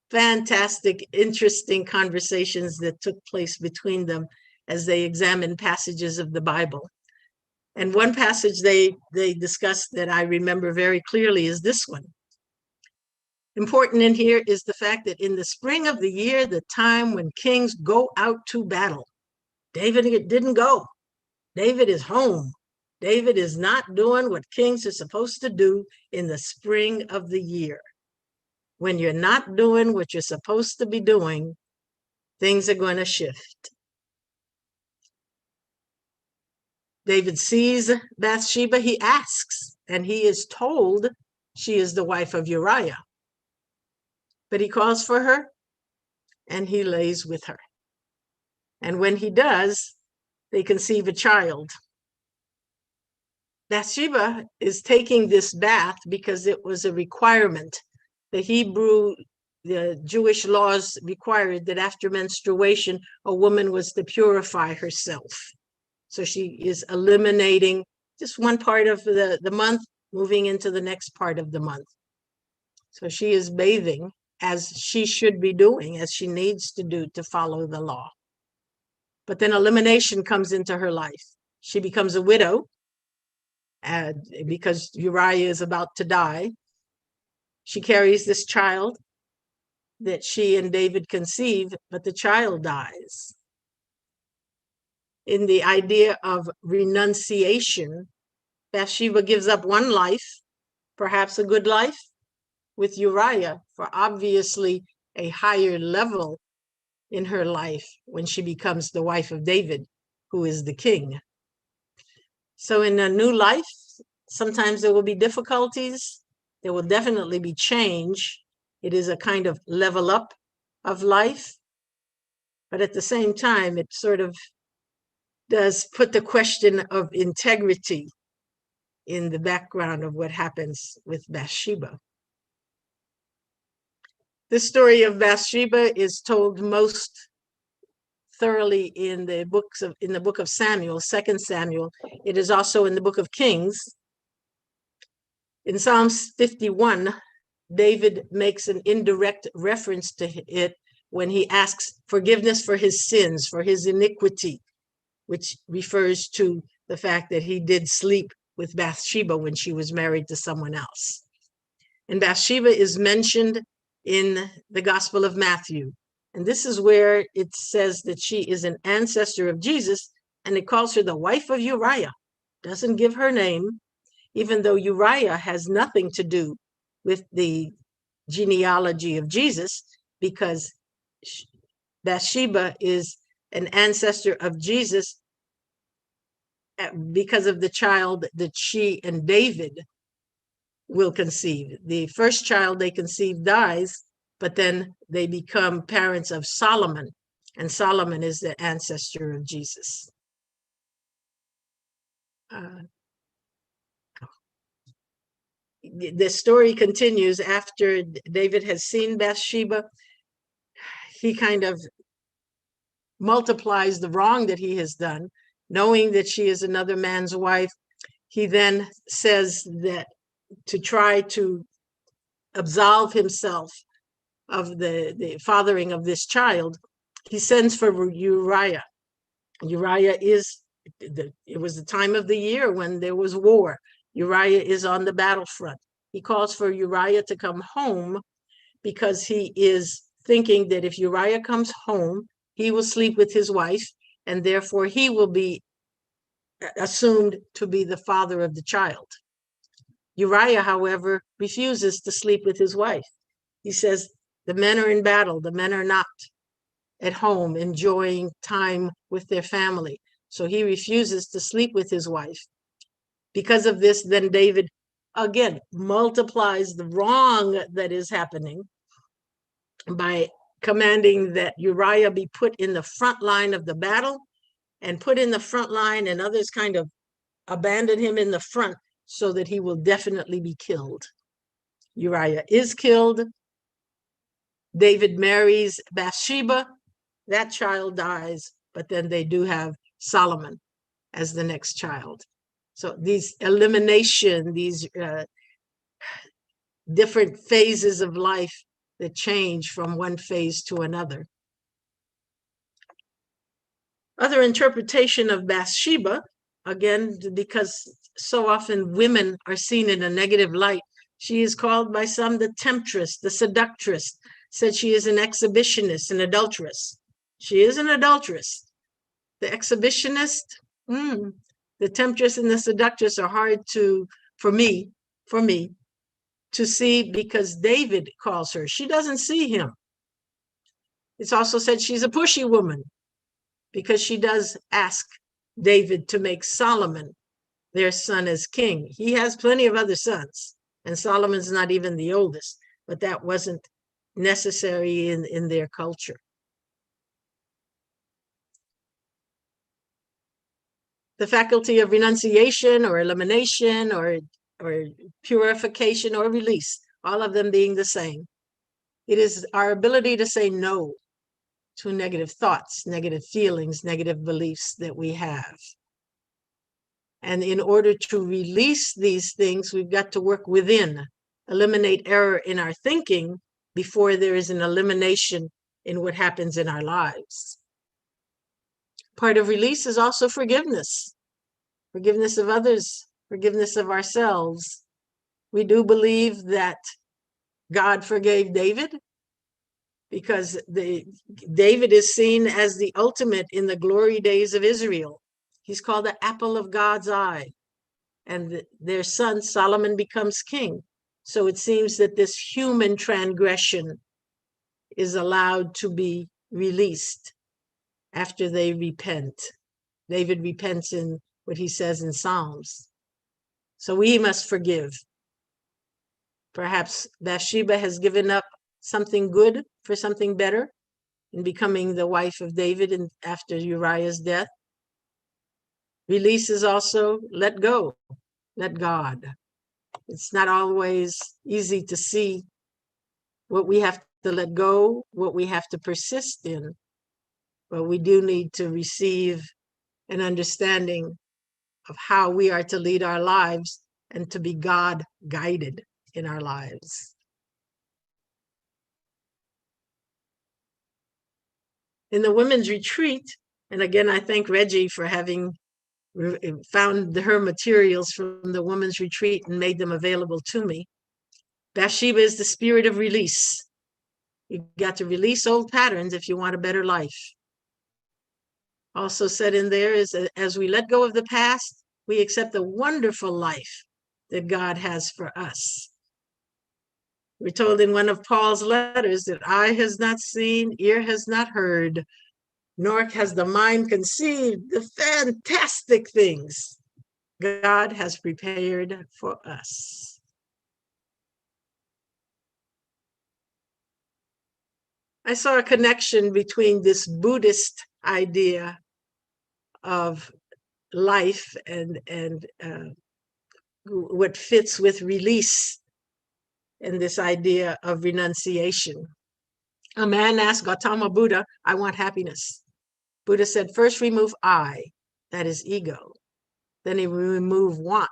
Fantastic, interesting conversations that took place between them as they examined passages of the Bible. And one passage they discussed that I remember very clearly is this one. Important in here is the fact that in the spring of the year, the time when kings go out to battle, David didn't go. David is home. David is not doing what kings are supposed to do in the spring of the year. When you're not doing what you're supposed to be doing, things are going to shift. David sees Bathsheba, he asks, and he is told she is the wife of Uriah. But he calls for her and he lays with her. And when he does, they conceive a child. Bathsheba is taking this bath because it was a requirement. The Jewish laws required that after menstruation, a woman was to purify herself. So she is eliminating just one part of the month, moving into the next part of the month. So she is bathing as she should be doing, as she needs to do to follow the law. But then elimination comes into her life. She becomes a widow because Uriah is about to die. She carries this child that she and David conceive, but the child dies. In the idea of renunciation, Bathsheba gives up one life, perhaps a good life, with Uriah for obviously a higher level in her life when she becomes the wife of David, who is the king. So in a new life, sometimes there will be difficulties. There will definitely be change. It is a kind of level up of life. But at the same time, it sort of does put the question of integrity in the background of what happens with Bathsheba. The story of Bathsheba is told most thoroughly in the book of Samuel, 2 Samuel. It is also in the book of Kings. In Psalms 51, David makes an indirect reference to it when he asks forgiveness for his sins, for his iniquity, which refers to the fact that he did sleep with Bathsheba when she was married to someone else. And Bathsheba is mentioned in the Gospel of Matthew. And this is where it says that she is an ancestor of Jesus, and it calls her the wife of Uriah. Doesn't give her name, even though Uriah has nothing to do with the genealogy of Jesus, because Bathsheba is an ancestor of Jesus because of the child that she and David will conceive. The first child they conceive dies, but then they become parents of Solomon, and Solomon is the ancestor of Jesus. The story continues after David has seen Bathsheba. He kind of multiplies the wrong that he has done, knowing that she is another man's wife. He then says that to try to absolve himself of the fathering of this child, he sends for Uriah. Uriah it was the time of the year when there was war. Uriah is on the battlefront. He calls for Uriah to come home because he is thinking that if Uriah comes home, he will sleep with his wife, and therefore he will be assumed to be the father of the child. Uriah, however, refuses to sleep with his wife. He says, the men are in battle, the men are not at home enjoying time with their family. So he refuses to sleep with his wife. Because of this, then David again multiplies the wrong that is happening by commanding that Uriah be put in the front line of the battle, and put in the front line, and others kind of abandon him in the front so that he will definitely be killed. Uriah is killed. David marries Bathsheba. That child dies, but then they do have Solomon as the next child. So these elimination, these different phases of life that change from one phase to another. Other interpretation of Bathsheba, again, because so often women are seen in a negative light, she is called by some the temptress, the seductress, said she is an exhibitionist, an adulteress. She is an adulteress. The exhibitionist, the temptress and the seductress are hard for me to see, because David calls her. She doesn't see him. It's also said she's a pushy woman, because she does ask David to make Solomon their son as king. He has plenty of other sons, and Solomon's not even the oldest, but that wasn't necessary in their culture. The faculty of renunciation or elimination or purification or release, all of them being the same. It is our ability to say no to negative thoughts, negative feelings, negative beliefs that we have. And in order to release these things, we've got to work within, eliminate error in our thinking before there is an elimination in what happens in our lives. Part of release is also forgiveness. Forgiveness of others, forgiveness of ourselves. We do believe that God forgave David because David is seen as the ultimate in the glory days of Israel. He's called the apple of God's eye. And their son Solomon becomes king. So it seems that this human transgression is allowed to be released after they repent. David repents in what he says in Psalms. So we must forgive. Perhaps Bathsheba has given up something good for something better in becoming the wife of David and after Uriah's death. Release is also let go, let God. It's not always easy to see what we have to let go, what we have to persist in, but we do need to receive an understanding of how we are to lead our lives and to be God guided in our lives. In the women's retreat, and again, I thank Reggie for having found her materials from the women's retreat and made them available to me. Bathsheba is the spirit of release. You've got to release old patterns if you want a better life. Also said in there is, as we let go of the past, we accept the wonderful life that God has for us. We're told in one of Paul's letters that eye has not seen, ear has not heard, nor has the mind conceived the fantastic things God has prepared for us. I saw a connection between this Buddhist idea of life and what fits with release and this idea of renunciation. A man asked Gautama Buddha, I want happiness. Buddha said, first remove I, that is ego. Then he remove want,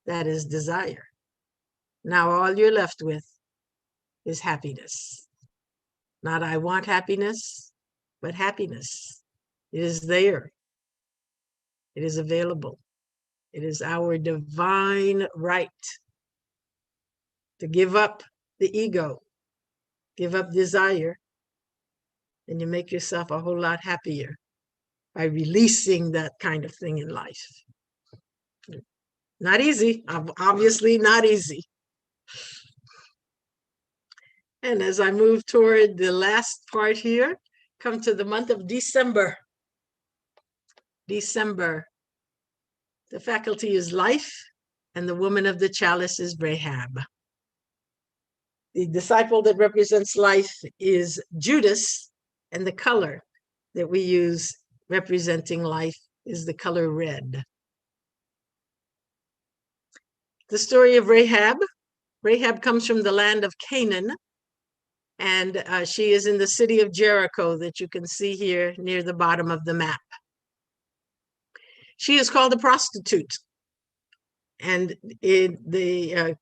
that is desire. Now all you're left with is happiness. Not I want happiness, but happiness. It is there. It is available. It is our divine right to give up the ego, give up desire, and you make yourself a whole lot happier by releasing that kind of thing in life. Not easy, obviously not easy. And as I move toward the last part here, come to the month of December. December. The faculty is life, and the woman of the chalice is Rahab. The disciple that represents life is Judas, and the color that we use representing life is the color red. The story of Rahab. Rahab comes from the land of Canaan, and she is in the city of Jericho that you can see here near the bottom of the map. She is called a prostitute, and the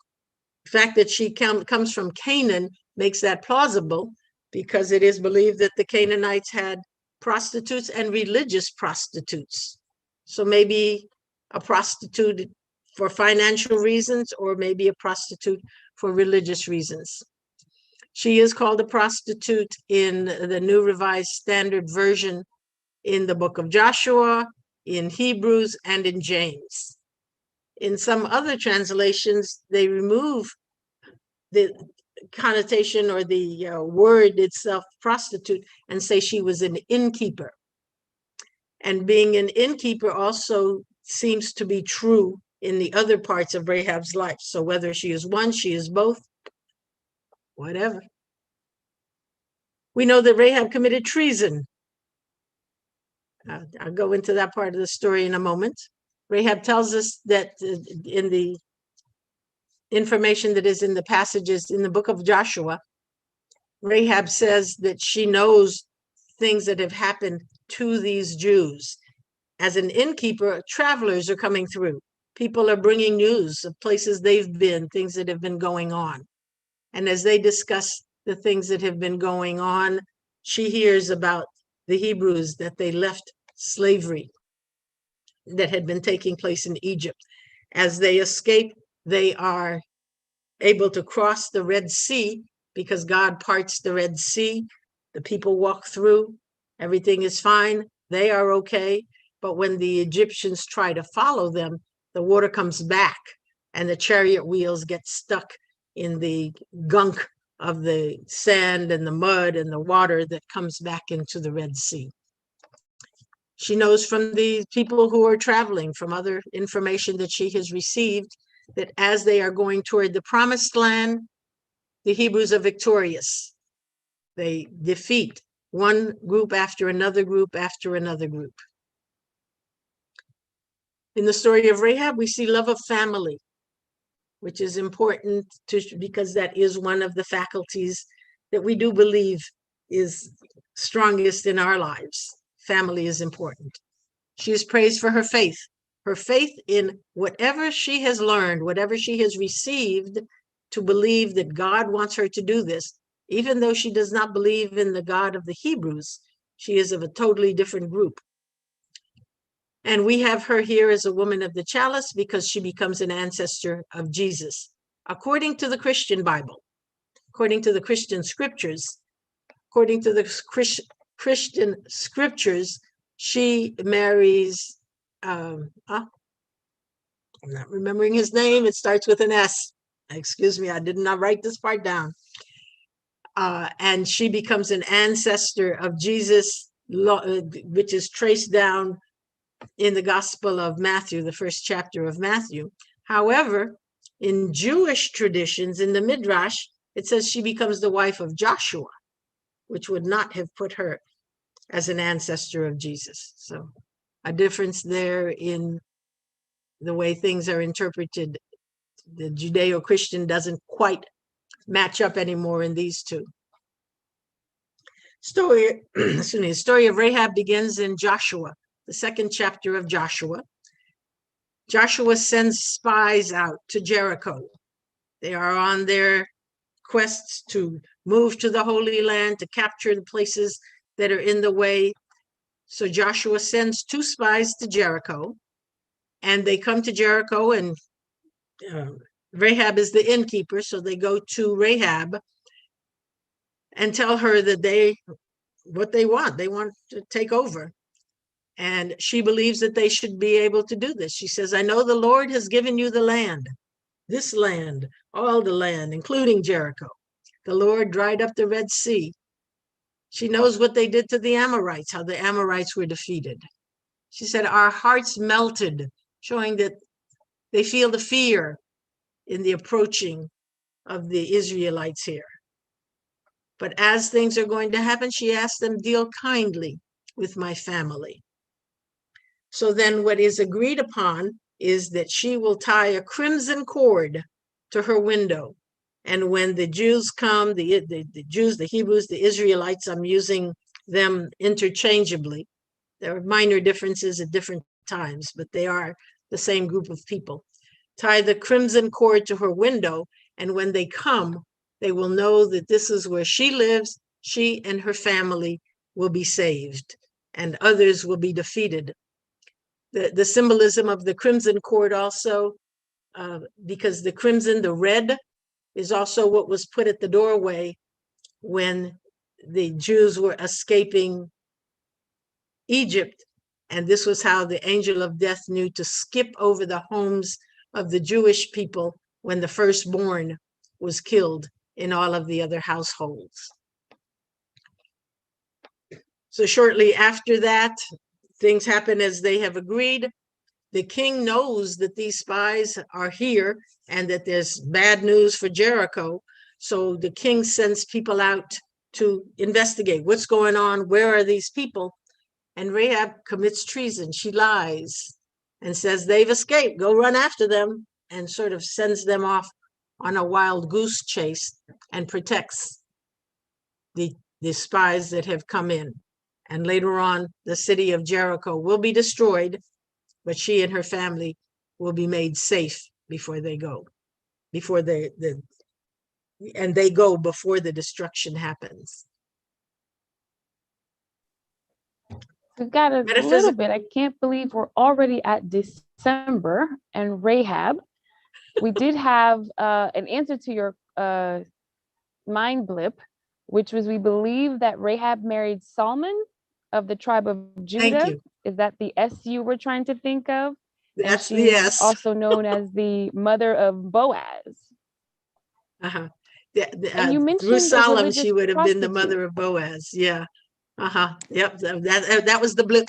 fact that she comes from Canaan makes that plausible, because it is believed that the Canaanites had prostitutes and religious prostitutes. So maybe a prostitute for financial reasons, or maybe a prostitute for religious reasons. She is called a prostitute in the New Revised Standard Version in the book of Joshua, in Hebrews, and in James. In some other translations, they remove the connotation or the word itself, prostitute, and say she was an innkeeper. And being an innkeeper also seems to be true in the other parts of Rahab's life. So whether she is one, she is both, whatever. We know that Rahab committed treason. I'll go into that part of the story in a moment. Rahab tells us that in the information that is in the passages in the book of Joshua, Rahab says that she knows things that have happened to these Jews. As an innkeeper, travelers are coming through. People are bringing news of places they've been, things that have been going on. And as they discuss the things that have been going on, she hears about the Hebrews, that they left slavery that had been taking place in Egypt. As they escape, they are able to cross the Red Sea because God parts the Red Sea. The people walk through, everything is fine, they are okay. But when the Egyptians try to follow them, the water comes back and the chariot wheels get stuck in the gunk of the sand and the mud and the water that comes back into the Red Sea. She knows from the people who are traveling, from other information that she has received, that as they are going toward the promised land, the Hebrews are victorious. They defeat one group after another group after another group. In the story of Rahab, we see love of family, which is important because that is one of the faculties that we do believe is strongest in our lives. Family is important. She is praised for her faith in whatever she has learned, whatever she has received, to believe that God wants her to do this. Even though she does not believe in the God of the Hebrews, she is of a totally different group. And we have her here as a woman of the Chalice because she becomes an ancestor of Jesus. According to the Christian Bible, according to the Christian scriptures, according to the Christian scriptures, she marries, I'm not remembering his name. It starts with an S. Excuse me, I did not write this part down. And she becomes an ancestor of Jesus, which is traced down in the Gospel of Matthew, the first chapter of Matthew. However, in Jewish traditions, in the Midrash, it says she becomes the wife of Joshua, which would not have put her as an ancestor of Jesus. So a difference there in the way things are interpreted. The Judeo-Christian doesn't quite match up anymore in these two. Story of Rahab begins in Joshua, the second chapter of Joshua. Joshua sends spies out to Jericho. They are on their quests to move to the Holy Land, to capture the places that are in the way. So Joshua sends 2 spies to Jericho, and they come to Jericho, and Rahab is the innkeeper, so they go to Rahab and tell her that what they want to take over. And she believes that they should be able to do this. She says, I know the Lord has given you the land, this land, all the land, including Jericho. The Lord dried up the Red Sea. She knows what they did to the Amorites, how the Amorites were defeated. She said, our hearts melted, showing that they feel the fear in the approaching of the Israelites here. But as things are going to happen, she asked them, deal kindly with my family. So then what is agreed upon is that she will tie a crimson cord to her window. And when the Jews come, the Jews, the Hebrews, the Israelites, I'm using them interchangeably. There are minor differences at different times, but they are the same group of people. Tie the crimson cord to her window, and when they come, they will know that this is where she lives. She and her family will be saved, and others will be defeated. The symbolism of the crimson cord also, because the crimson, the red, is also what was put at the doorway when the Jews were escaping Egypt. And this was how the angel of death knew to skip over the homes of the Jewish people when the firstborn was killed in all of the other households. So shortly after that, things happen as they have agreed. The king knows that these spies are here and that there's bad news for Jericho. So the king sends people out to investigate what's going on. Where are these people? And Rahab commits treason. She lies and says they've escaped. Go run after them, and sort of sends them off on a wild goose chase and protects the spies that have come in. And later on, the city of Jericho will be destroyed, but she and her family will be made safe before they go, before they go before the destruction happens. We've got a little Metaphysical. bit. I can't believe we're already at December and Rahab. We did have an answer to your mind blip, which was we believe that Rahab married Salmon of the tribe of Judah. Thank you. Is that the S you were trying to think of? And That's the she's yes. also known as the mother of Boaz. Uh-huh. And you Through mentioned a Solomon, religious she would have been the prostitute. mother of Boaz. Yeah. Uh-huh. Yep. That was the blip.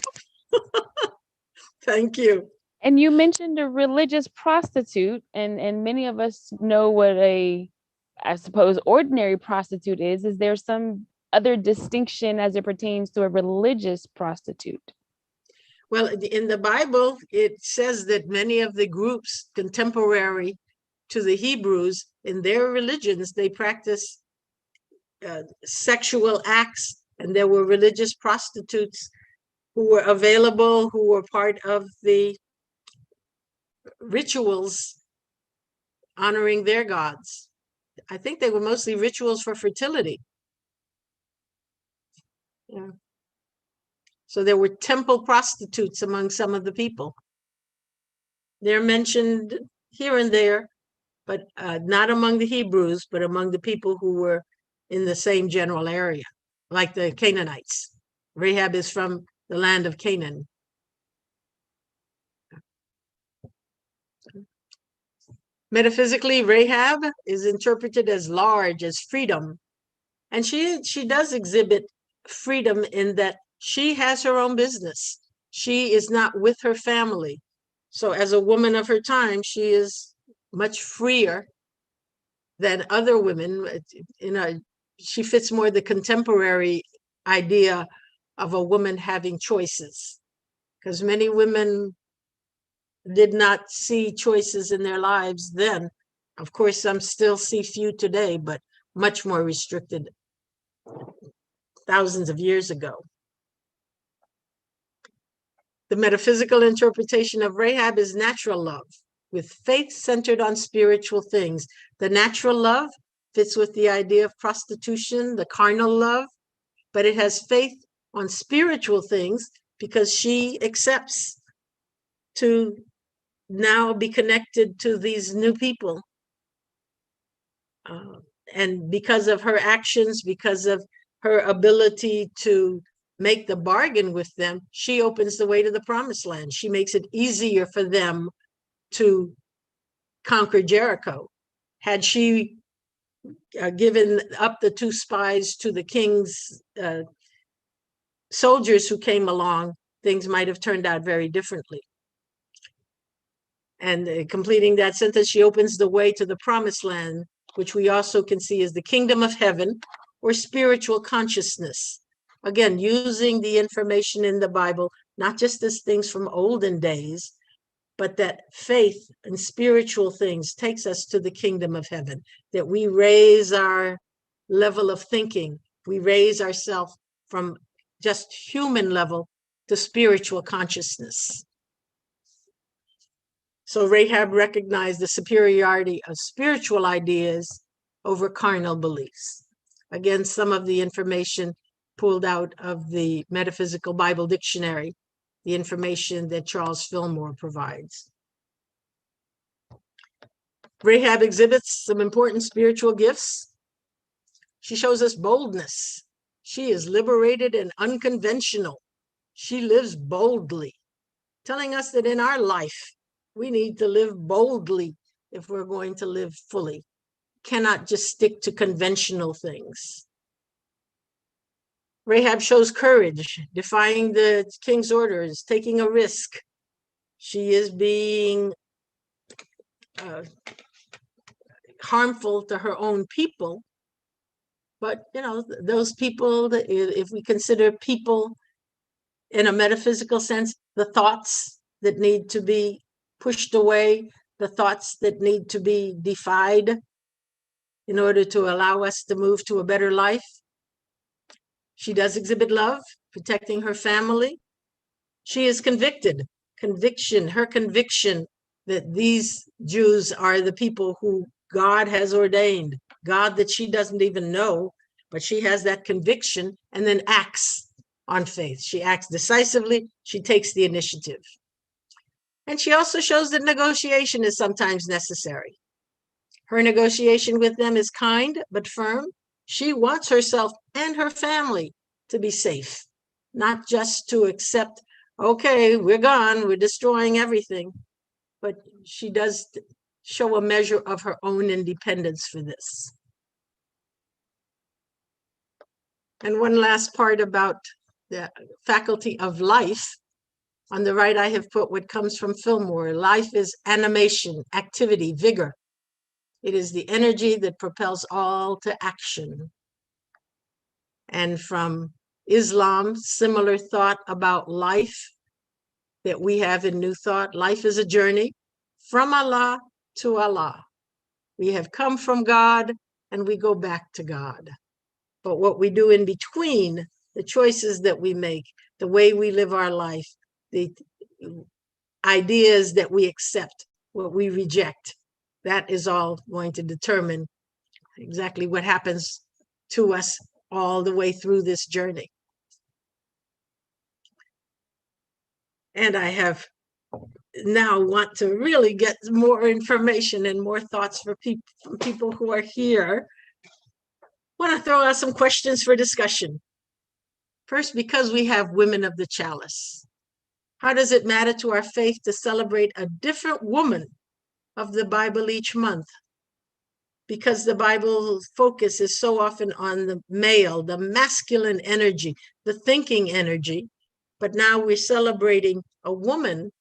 Thank you. And you mentioned a religious prostitute, and many of us know what I suppose, ordinary prostitute is. Is there some other distinction as it pertains to a religious prostitute? Well, in the Bible, it says that many of the groups contemporary to the Hebrews, in their religions, they practice sexual acts, and there were religious prostitutes who were available, who were part of the rituals honoring their gods. I think they were mostly rituals for fertility. Yeah. So there were temple prostitutes among some of the people. They're mentioned here and there, but not among the Hebrews, but among the people who were in the same general area, like the Canaanites. Rahab is from the land of Canaan. Metaphysically, Rahab is interpreted as large, as freedom. And she does exhibit freedom in that she has her own business. She is not with her family. So as a woman of her time, she is much freer than other women. She fits more the contemporary idea of a woman having choices, because many women did not see choices in their lives then. Of course, some still see few today, but much more restricted thousands of years ago. The metaphysical interpretation of Rahab is natural love, with faith centered on spiritual things. The natural love fits with the idea of prostitution, the carnal love, but it has faith on spiritual things because she accepts to now be connected to these new people. And because of her actions, because of her ability to make the bargain with them, she opens the way to the promised land. She makes it easier for them to conquer Jericho. Had she given up the 2 spies to the king's soldiers who came along, things might have turned out very differently. And completing that sentence, she opens the way to the promised land, which we also can see as the kingdom of heaven or spiritual consciousness. Again, using the information in the Bible, not just as things from olden days, but that faith and spiritual things takes us to the kingdom of heaven, that we raise our level of thinking, we raise ourselves from just human level to spiritual consciousness. So Rahab recognized the superiority of spiritual ideas over carnal beliefs. Again, some of the information pulled out of the Metaphysical Bible Dictionary, the information that Charles Fillmore provides. Rahab exhibits some important spiritual gifts. She shows us boldness. She is liberated and unconventional. She lives boldly, telling us that in our life, we need to live boldly if we're going to live fully. Cannot just stick to conventional things. Rahab shows courage, defying the king's orders, taking a risk. She is being harmful to her own people. But, those people, if we consider people in a metaphysical sense, the thoughts that need to be pushed away, the thoughts that need to be defied in order to allow us to move to a better life. She does exhibit love, protecting her family. She is convicted. Her conviction that these Jews are the people who God has ordained, God that she doesn't even know, but she has that conviction and then acts on faith. She acts decisively. She takes the initiative. And she also shows that negotiation is sometimes necessary. Her negotiation with them is kind but firm. She wants herself and her family to be safe, not just to accept, okay, we're gone, we're destroying everything. But she does show a measure of her own independence for this. And one last part about the faculty of life. On the right, I have put what comes from Fillmore. Life is animation, activity, vigor. It is the energy that propels all to action. And from Islam, similar thought about life that we have in New Thought. Life is a journey from Allah to Allah. We have come from God and we go back to God. But what we do in between, the choices that we make, the way we live our life, the ideas that we accept, what we reject, that is all going to determine exactly what happens to us all the way through this journey. And I have now want to really get more information and more thoughts from people who are here. Want to throw out some questions for discussion. First, because we have Women of the Chalice, how does it matter to our faith to celebrate a different woman of the Bible each month? Because the Bible's focus is so often on the male, the masculine energy, the thinking energy, but now we're celebrating a woman,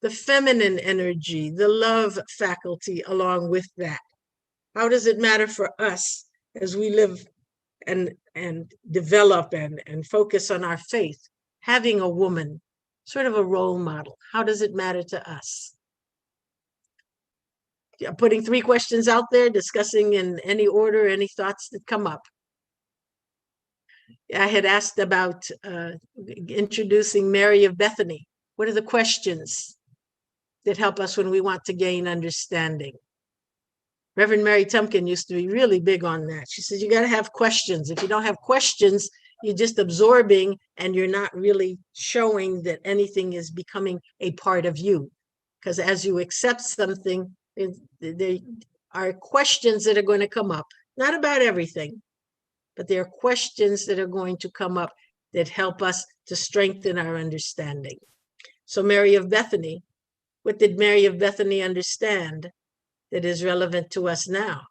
the feminine energy, the love faculty along with that. How does it matter for us as we live and develop and focus on our faith, having a woman, sort of a role model? How does it matter to us? Yeah, putting 3 questions out there, discussing in any order, any thoughts that come up. I had asked about introducing Mary of Bethany. What are the questions that help us when we want to gain understanding? Reverend Mary Tumpkin used to be really big on that. She says, you got to have questions. If you don't have questions, you're just absorbing and you're not really showing that anything is becoming a part of you. Because as you accept something, there are questions that are going to come up, not about everything, but there are questions that are going to come up that help us to strengthen our understanding. So Mary of Bethany, what did Mary of Bethany understand that is relevant to us now?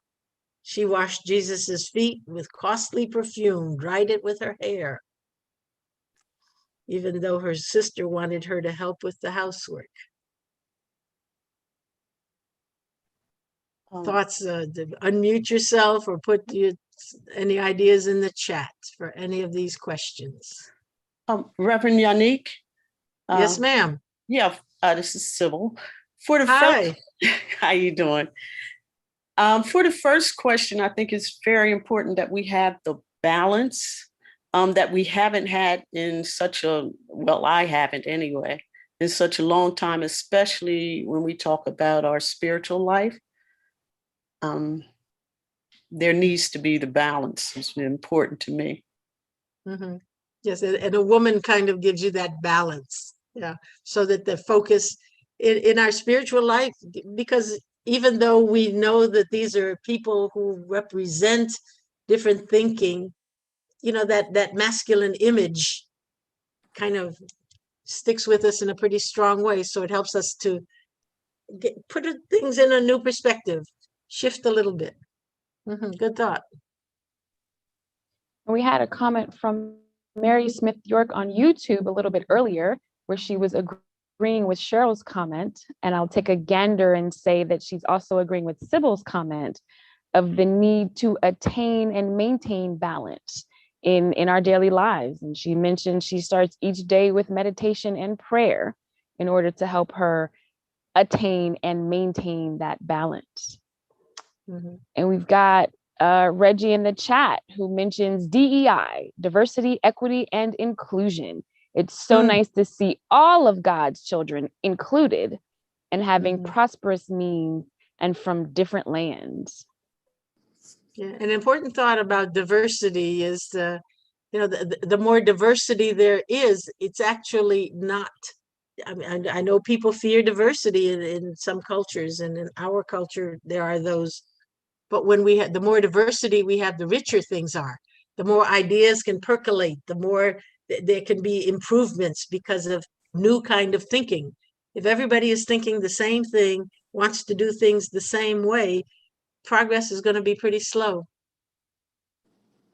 She washed Jesus's feet with costly perfume, dried it with her hair, even though her sister wanted her to help with the housework. Thoughts, unmute yourself or put any ideas in the chat for any of these questions. Reverend Yanick. Yes, ma'am. Yeah, this is Sybil. For the Hi. How you doing? For the first question, I think it's very important that we have the balance that we haven't had in such a, well, I haven't anyway, in such a long time, especially when we talk about our spiritual life. There needs to be the balance. It's important to me. Mm-hmm. Yes, and a woman kind of gives you that balance. Yeah, so that the focus in our spiritual life, because even though we know that these are people who represent different thinking, you know, that masculine image kind of sticks with us in a pretty strong way. So it helps us to put things in a new perspective, shift a little bit. Mm-hmm. Good thought. We had a comment from Mary Smith York on YouTube a little bit earlier, where she was agreeing with Cheryl's comment. And I'll take a gander and say that she's also agreeing with Sybil's comment of the need to attain and maintain balance in our daily lives. And she mentioned she starts each day with meditation and prayer in order to help her attain and maintain that balance. Mm-hmm. And we've got Reggie in the chat who mentions DEI, diversity, equity, and inclusion. It's so nice to see all of God's children included and having prosperous means and from different lands. Yeah, an important thought about diversity is You know, the more diversity there is, it's actually not. I mean, I know people fear diversity in some cultures, and in our culture there are those. But when we have the more diversity we have, the richer things are. The more ideas can percolate, the more there can be improvements because of new kind of thinking. If everybody is thinking the same thing, wants to do things the same way, progress is going to be pretty slow.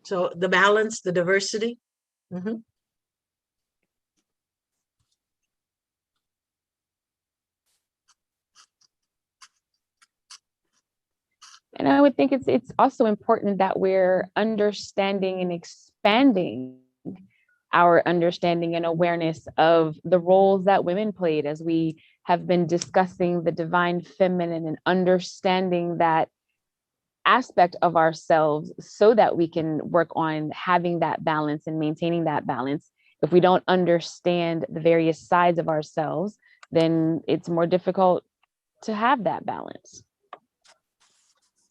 So the balance, the diversity. Mm-hmm. And I would think it's also important that we're understanding and expanding our understanding and awareness of the roles that women played, as we have been discussing the divine feminine and understanding that aspect of ourselves so that we can work on having that balance and maintaining that balance. If we don't understand the various sides of ourselves, then it's more difficult to have that balance.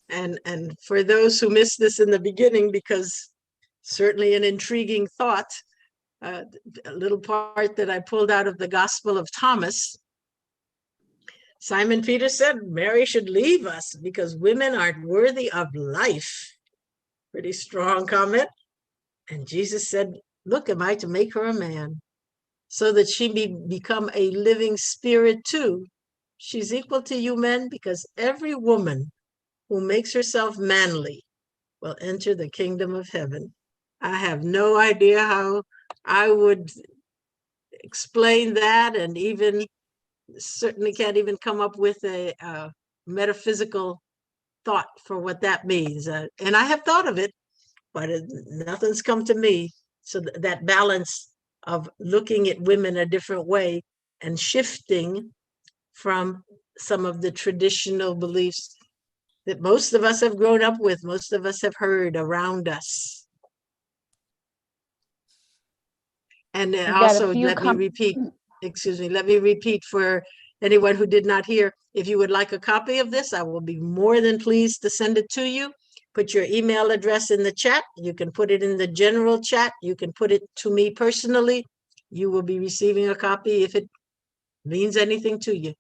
And for those who missed this in the beginning, because certainly an intriguing thought, a little part that I pulled out of the Gospel of Thomas. Simon Peter said, Mary should leave us because women aren't worthy of life. Pretty strong comment. And Jesus said, look, am I to make her a man so that she become a living spirit too? She's equal to you men because every woman who makes herself manly will enter the kingdom of heaven. I have no idea how I would explain that, and even certainly can't even come up with a metaphysical thought for what that means. And I have thought of it, but nothing's come to me. So that balance of looking at women a different way and shifting from some of the traditional beliefs that most of us have grown up with, most of us have heard around us. And also, let me repeat for anyone who did not hear, if you would like a copy of this, I will be more than pleased to send it to you. Put your email address in the chat. You can put it in the general chat. You can put it to me personally. You will be receiving a copy if it means anything to you.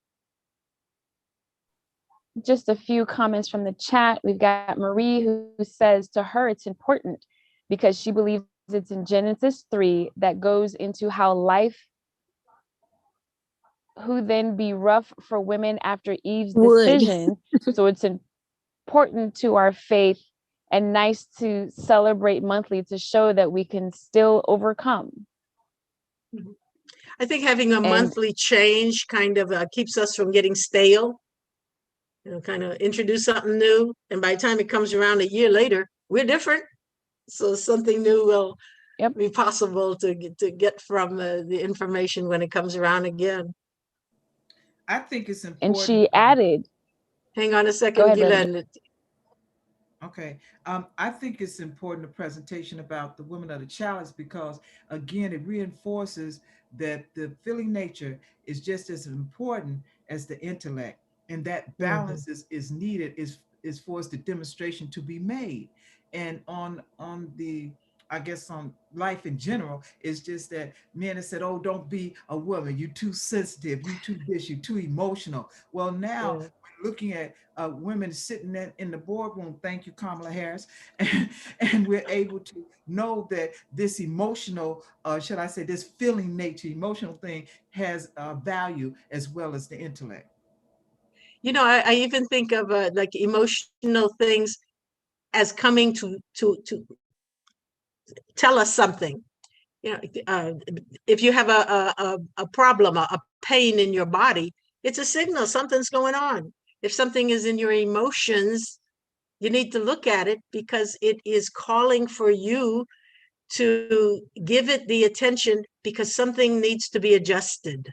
Just a few comments from the chat. We've got Marie who says to her it's important because she believes it's in Genesis 3 that goes into how life who then be rough for women after Eve's decision. So it's important to our faith and nice to celebrate monthly to show that we can still overcome. I think having a monthly change kind of keeps us from getting stale. You know, kind of introduce something new, and by the time it comes around a year later, we're different. So something new will be possible to get from the information when it comes around again. I think it's important. And she added, hang on a second, Guylaine. Okay. I think it's important, the presentation about the women of the chalice, because again, it reinforces that the feeling nature is just as important as the intellect. And that balance is needed, is for us the demonstration to be made. And on the, I guess on life in general, it's just that men have said, oh, don't be a woman. You're too sensitive. You're too this, you're too emotional. Well, now we're looking at women sitting in the boardroom, thank you, Kamala Harris, and we're able to know that this emotional, should I say, this feeling nature, emotional thing has value as well as the intellect. You know, I even think of like emotional things as coming to tell us something. You know, if you have a problem, a pain in your body, it's a signal something's going on. If something is in your emotions, you need to look at it because it is calling for you to give it the attention because something needs to be adjusted.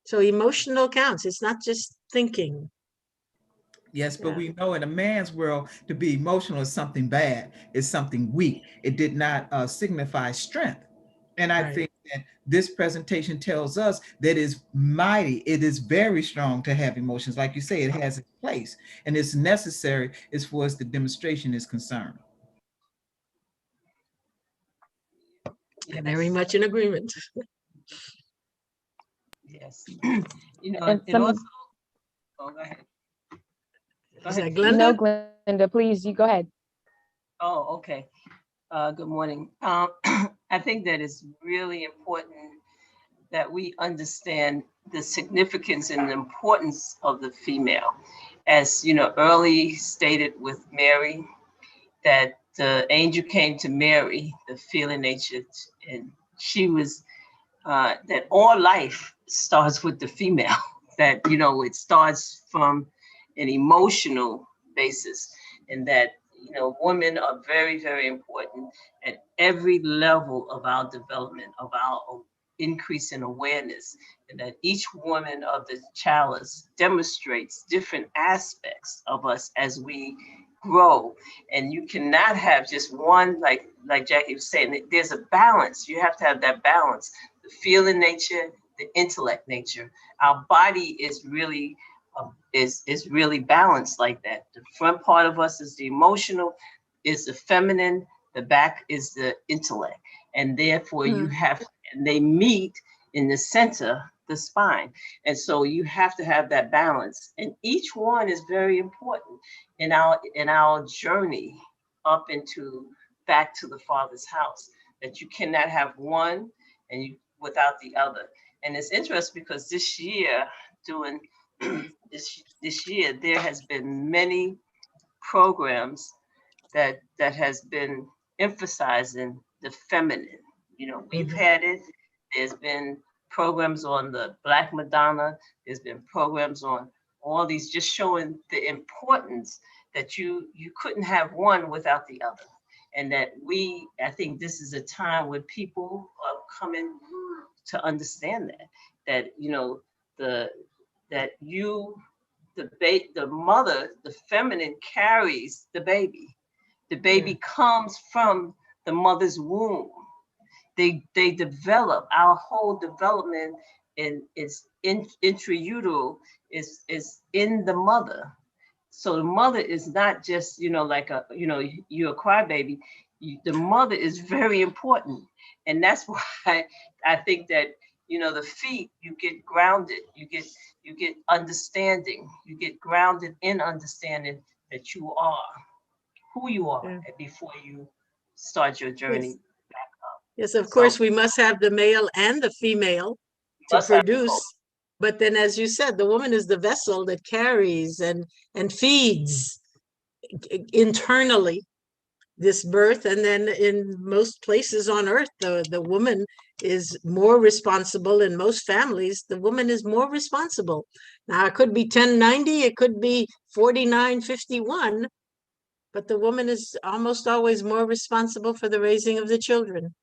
So emotional counts. It's not just thinking. Yes, but we know in a man's world, to be emotional is something bad, is something weak. It did not signify strength. And I think that this presentation tells us that it's mighty. It is very strong to have emotions. Like you say, it has its place and it's necessary as far as the demonstration is concerned. Very much in agreement. Yes. You know, And it some also, of, oh, go ahead. Go Is that ahead. Glenda? no, Glenda, please, you go ahead. Oh, okay. Good morning. I think that it's really important that we understand the significance and the importance of the female. As you know, early stated with Mary, that the angel came to Mary, the feeling nature, and she was, that all life starts with the female, that, you know, it starts from an emotional basis, and that, you know, women are very, very important at every level of our development, of our increase in awareness, and that each woman of the chalice demonstrates different aspects of us as we grow. And you cannot have just one, like Jackie was saying, there's a balance. You have to have that balance, the feeling nature, the intellect nature. Our body is really is really balanced like that. The front part of us is the emotional, is the feminine, the back is the intellect. And therefore you have, and they meet in the center, the spine. And so you have to have that balance. And each one is very important in our journey up into back to the Father's house. That you cannot have one and you without the other. And it's interesting because this year, doing this year, there has been many programs that has been emphasizing the feminine. You know, we've had it. There's been programs on the Black Madonna. There's been programs on all these, just showing the importance that you couldn't have one without the other. And that I think this is a time when people are coming to understand that, you know, the mother, the feminine carries the baby. The baby comes from the mother's womb. They develop, our whole development is intrauteral, is in the mother. So the mother is not just, you know, like you're a crybaby. The mother is very important. And that's why I think that, you know, the feet, you get grounded, you get understanding, you get grounded in understanding that you are who you are before you start your journey back up. Yes, of course, we must have the male and the female to produce. But then, as you said, the woman is the vessel that carries and feeds internally this birth. And then in most places on earth, the woman is more responsible. In most families, the woman is more responsible. Now, it could be 1090, it could be 4951, but the woman is almost always more responsible for the raising of the children.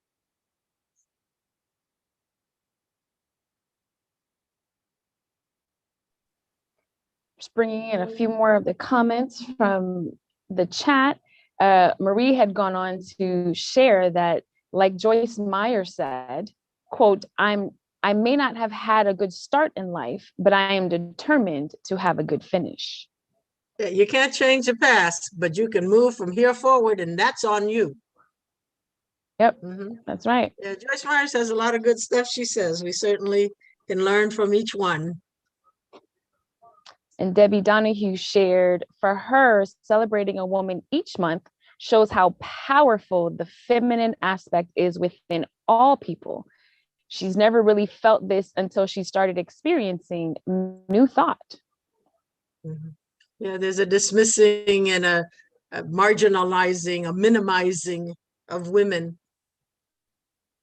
Just bringing in a few more of the comments from the chat. Marie had gone on to share that, like Joyce Meyer said, quote, I may not have had a good start in life, but I am determined to have a good finish. Yeah, you can't change the past, but you can move from here forward, and that's on you. Yep, that's right. Yeah, Joyce Meyer has a lot of good stuff she says. We certainly can learn from each one. And Debbie Donahue shared, for her, celebrating a woman each month shows how powerful the feminine aspect is within all people. She's never really felt this until she started experiencing New Thought. Yeah, there's a dismissing and a marginalizing, a minimizing of women.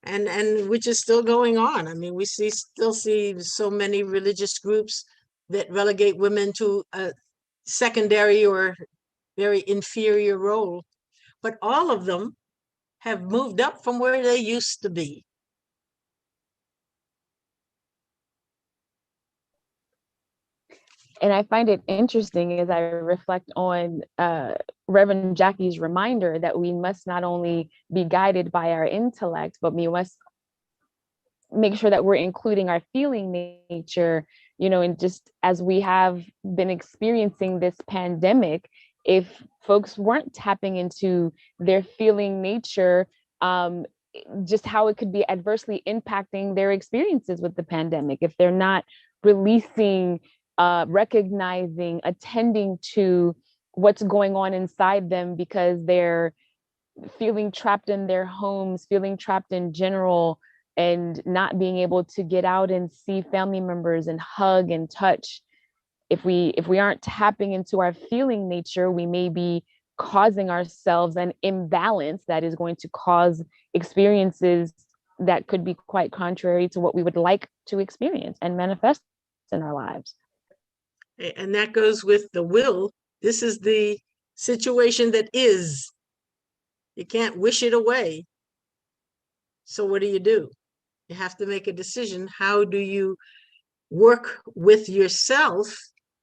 And which is still going on. I mean, we still see so many religious groups that relegate women to a secondary or very inferior role. But all of them have moved up from where they used to be. And I find it interesting as I reflect on Reverend Jackie's reminder that we must not only be guided by our intellect, but we must make sure that we're including our feeling nature, you know, and just as we have been experiencing this pandemic, if folks weren't tapping into their feeling nature, just how it could be adversely impacting their experiences with the pandemic if they're not releasing, recognizing, attending to what's going on inside them because they're feeling trapped in their homes, feeling trapped in general, and not being able to get out and see family members and hug and touch. If we aren't tapping into our feeling nature, we may be causing ourselves an imbalance that is going to cause experiences that could be quite contrary to what we would like to experience and manifest in our lives. And that goes with the will. This is the situation that is. You can't wish it away. So what do? You have to make a decision. How do you work with yourself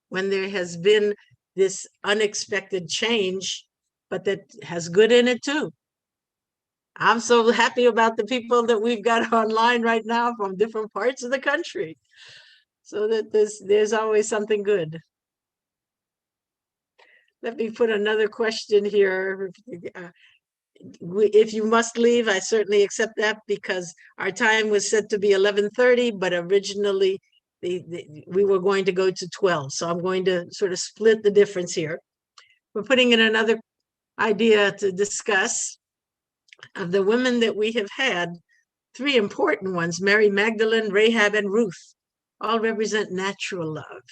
when there has been this unexpected change, but that has good in it too? I'm so happy about the people that we've got online right now from different parts of the country. So that there's always something good. Let me put another question here. If you must leave, I certainly accept that, because our time was set to be 11:30, but originally we were going to go to 12. So I'm going to sort of split the difference here. We're putting in another idea to discuss of the women that we have had. Three important ones: Mary Magdalene, Rahab, and Ruth, all represent natural love.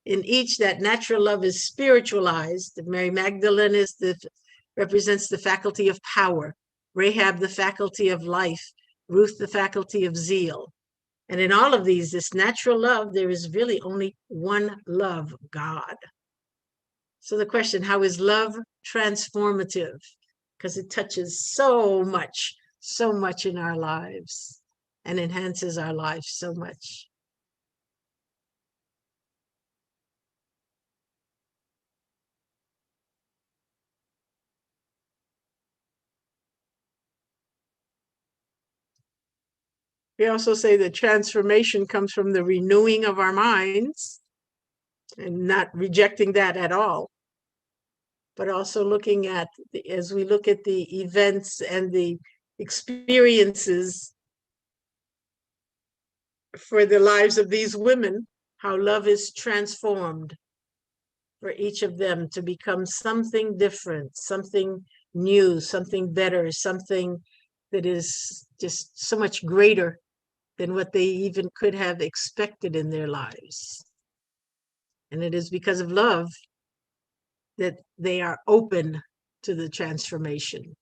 In each, that natural love is spiritualized. Mary Magdalene represents the faculty of power, Rahab the faculty of life, Ruth the faculty of zeal. And in all of these, this natural love, there is really only one love, God. So the question, how is love transformative? Because it touches so much in our lives and enhances our lives so much. We also say that transformation comes from the renewing of our minds, and not rejecting that at all, but also looking at, as we look at the events and the experiences for the lives of these women, how love is transformed for each of them to become something different, something new, something better, something that is just so much greater than what they even could have expected in their lives. And it is because of love that they are open to the transformation.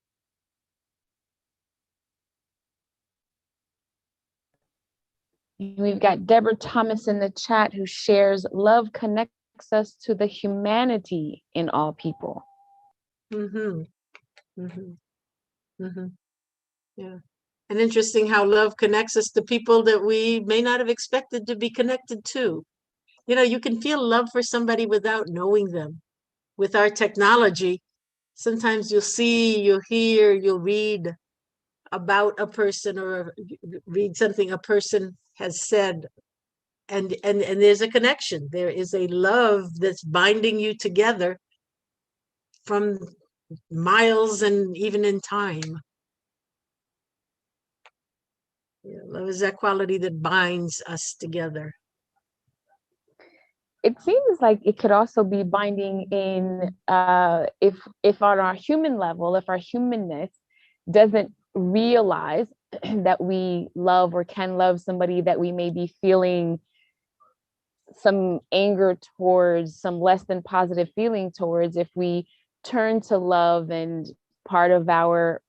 We've got Deborah Thomas in the chat who shares, love connects us to the humanity in all people. Mm-hmm. Mm-hmm. Mm-hmm. Yeah. And interesting how love connects us to people that we may not have expected to be connected to. You know, you can feel love for somebody without knowing them. With our technology, sometimes you'll see, you'll hear, you'll read about a person, or read something a person has said, and there's a connection. There is a love that's binding you together from miles and even in time. Yeah, love is that quality that binds us together. It seems like it could also be binding in if on our human level, if our humanness doesn't realize that we love or can love somebody that we may be feeling some anger towards, some less than positive feeling towards, if we turn to love, and part of our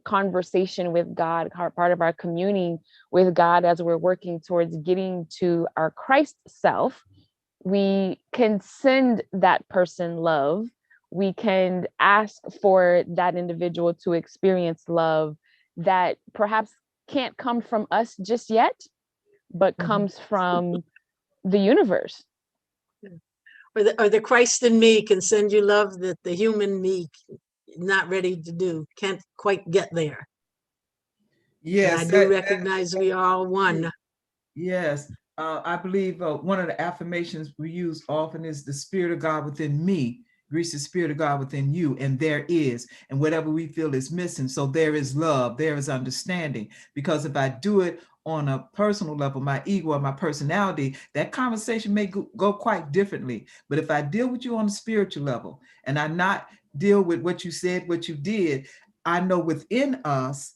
conversation with God, part of our communing with God as we're working towards getting to our Christ self, we can send that person love. We can ask for that individual to experience love that perhaps can't come from us just yet, but comes from the universe. Or the Christ in me can send you love that the human me not ready to do, can't quite get there. Yes, and I do recognize we are all one. Yes, I believe one of the affirmations we use often is the Spirit of God within me greets the Spirit of God within you, and there is, and whatever we feel is missing. So there is love, there is understanding. Because if I do it on a personal level, my ego or my personality, that conversation may go quite differently. But if I deal with you on a spiritual level, and I not deal with what you said, what you did, I know within us,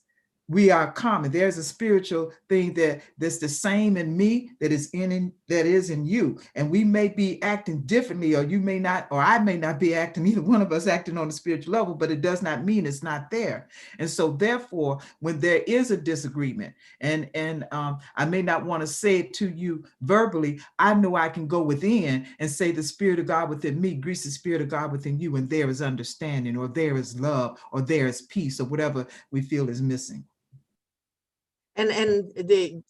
we are common. There's a spiritual thing that's the same in me that is in you. And we may be acting differently, or you may not, or I may not be acting, either one of us acting on a spiritual level, but it does not mean it's not there. And so therefore, when there is a disagreement, and I may not want to say it to you verbally, I know I can go within and say the Spirit of God within me greets the Spirit of God within you, and there is understanding, or there is love, or there is peace, or whatever we feel is missing. And the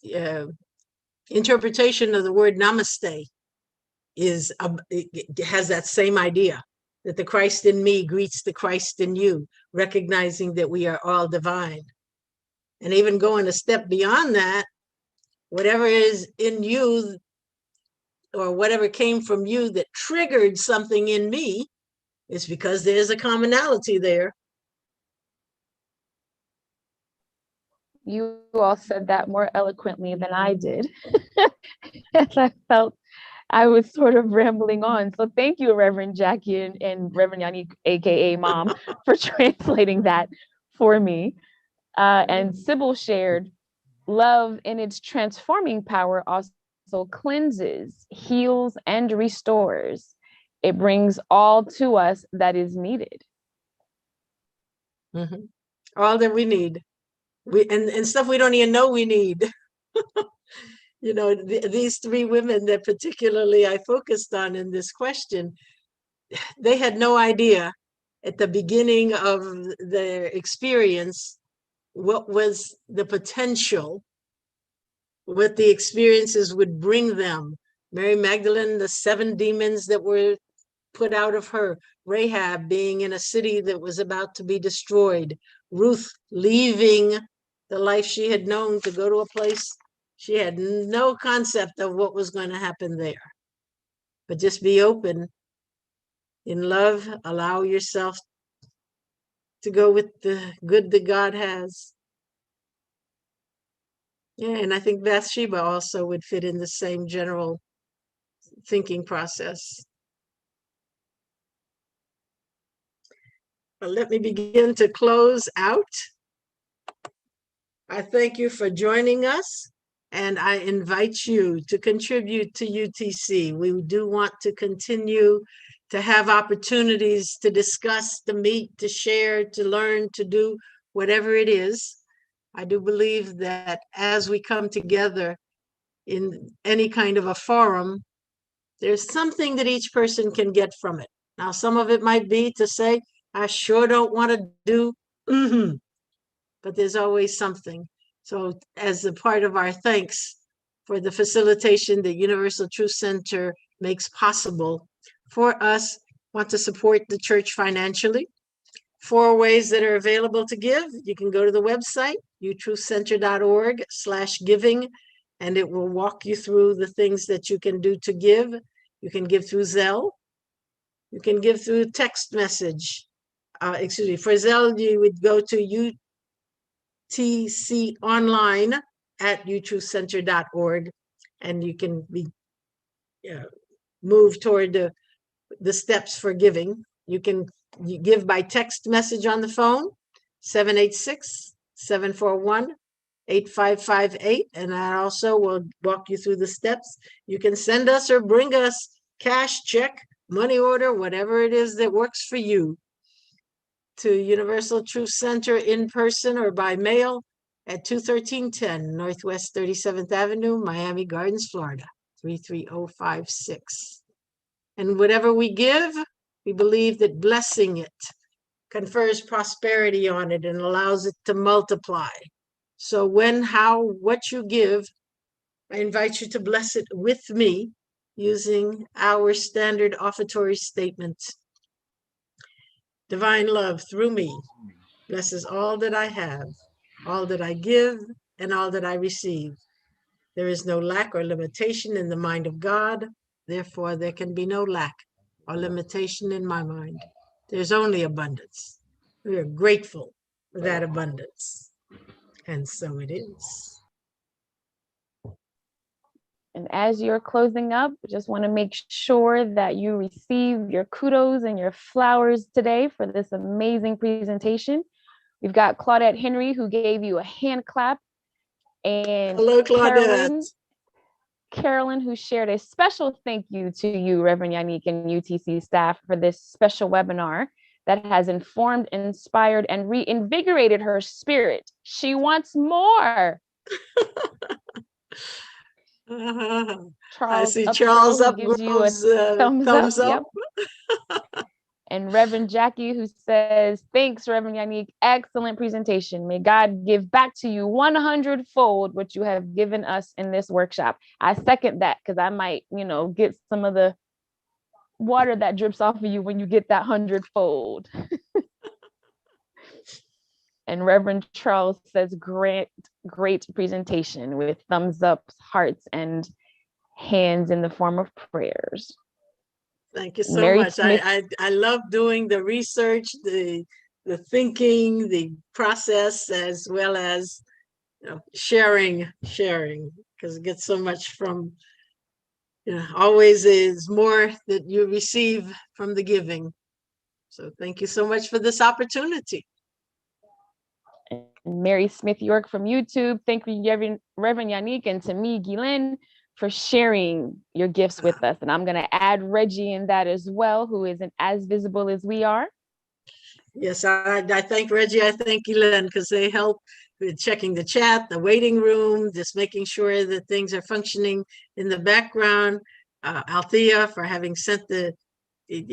interpretation of the word namaste is it has that same idea, that the Christ in me greets the Christ in you, recognizing that we are all divine. And even going a step beyond that, whatever is in you, or whatever came from you that triggered something in me, is because there's a commonality there. You all said that more eloquently than I did. As I felt I was sort of rambling on. So thank you, Reverend Jackie and Reverend Yanick, aka Mom, for translating that for me. And Sybil shared, love in its transforming power also cleanses, heals, and restores. It brings all to us that is needed. Mm-hmm. All that we need. And stuff we don't even know we need. You know, these three women that particularly I focused on in this question, they had no idea at the beginning of their experience what was the potential, what the experiences would bring them. Mary Magdalene, the 7 demons that were put out of her, Rahab being in a city that was about to be destroyed, Ruth leaving the life she had known to go to a place she had no concept of what was going to happen there. But just be open in love, allow yourself to go with the good that God has. Yeah, and I think Bathsheba also would fit in the same general thinking process. But let me begin to close out. I thank you for joining us, and I invite you to contribute to UTC. We do want to continue to have opportunities to discuss, to meet, to share, to learn, to do whatever it is. I do believe that as we come together in any kind of a forum, there's something that each person can get from it. Now, some of it might be to say, I sure don't want to do, but there's always something. So as a part of our thanks for the facilitation that Universal Truth Center makes possible for us, want to support the church financially. 4 ways that are available to give. You can go to the website, utruthcenter.org/giving, and it will walk you through the things that you can do to give. You can give through ZEAL. You can give through text message. For ZEAL, you would go to utconline@utruthcenter.org, and you can be moved toward the steps for giving. You can give by text message on the phone, 786-741-8558, and I also will walk you through the steps. You can send us or bring us cash, check, money order, whatever it is that works for you, to Universal Truth Center in person or by mail at 21310 Northwest 37th Avenue, Miami Gardens, Florida, 33056. And whatever we give, we believe that blessing it confers prosperity on it and allows it to multiply. So when, how, what you give, I invite you to bless it with me using our standard offertory statement. Divine love through me blesses all that I have, all that I give, and all that I receive. There is no lack or limitation in the mind of God. Therefore, there can be no lack or limitation in my mind. There's only abundance. We are grateful for that abundance. And so it is. And as you're closing up, just want to make sure that you receive your kudos and your flowers today for this amazing presentation. We've got Claudette Henry, who gave you a hand clap, and Hello, Claudette. Carolyn, who shared a special thank you to you, Reverend Yanick, and UTC staff for this special webinar that has informed, inspired, and reinvigorated her spirit. She wants more. I see Charles up gives you a thumbs up. Yep. And Reverend Jackie, who says, thanks, Reverend Yanick, excellent presentation. May God give back to you 100-fold what you have given us in this workshop. I second that, because I might, get some of the water that drips off of you when you get that 100-fold. And Reverend Charles says, great presentation, with thumbs ups, hearts, and hands in the form of prayers. Thank you so much. I love doing the research, the thinking, the process, as well as sharing, because it gets so much from, always is more that you receive from the giving. So thank you so much for this opportunity. And Mary Smith York from YouTube, thank you, Reverend Yanick, and to me, Guylaine, for sharing your gifts with us. And I'm going to add Reggie in that as well, who isn't as visible as we are. Yes, I thank Reggie, I thank Guylaine, because they help with checking the chat, the waiting room, just making sure that things are functioning in the background. Althea for having sent the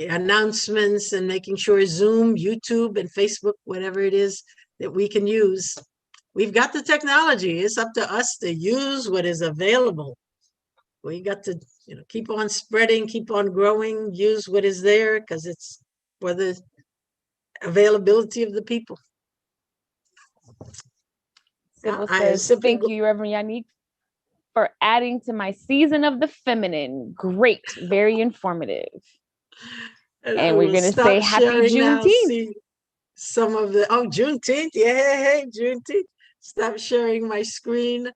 announcements and making sure Zoom, YouTube, and Facebook, whatever it is that we can use. We've got the technology. It's up to us to use what is available. We got to keep on spreading, keep on growing, use what is there, because it's for the availability of the people. Sybil says, thank you, Reverend Yanick, for adding to my season of the feminine. Great, very informative. And we're going to say happy Juneteenth. Some of the, Juneteenth. Yeah, Juneteenth. Stop sharing my screen.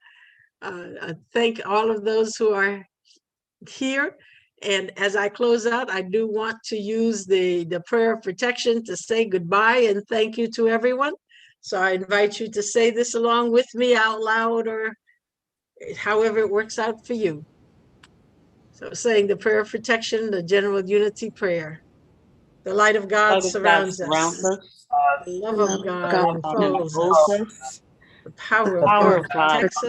I thank all of those who are here. And as I close out, I do want to use the prayer of protection to say goodbye and thank you to everyone. So I invite you to say this along with me out loud, or however it works out for you. So saying the prayer of protection, the general unity prayer. The light of God surrounds us. The love of God enfolds us. The power of God protects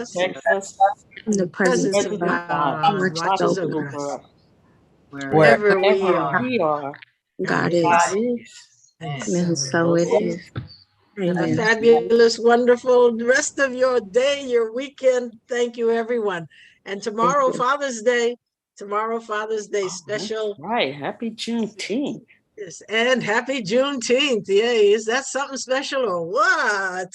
us. The presence of God watches over us. Wherever we are, God is. And so it is. Have a fabulous, wonderful rest of your day, your weekend. Thank you, everyone. And tomorrow, Father's Day. Tomorrow, Father's Day special. Right. Happy Juneteenth. Yes, and happy Juneteenth. Yay. Is that something special or what?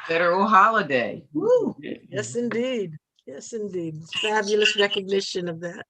Federal holiday. Woo. Yes, indeed. Yes, indeed. Fabulous recognition of that.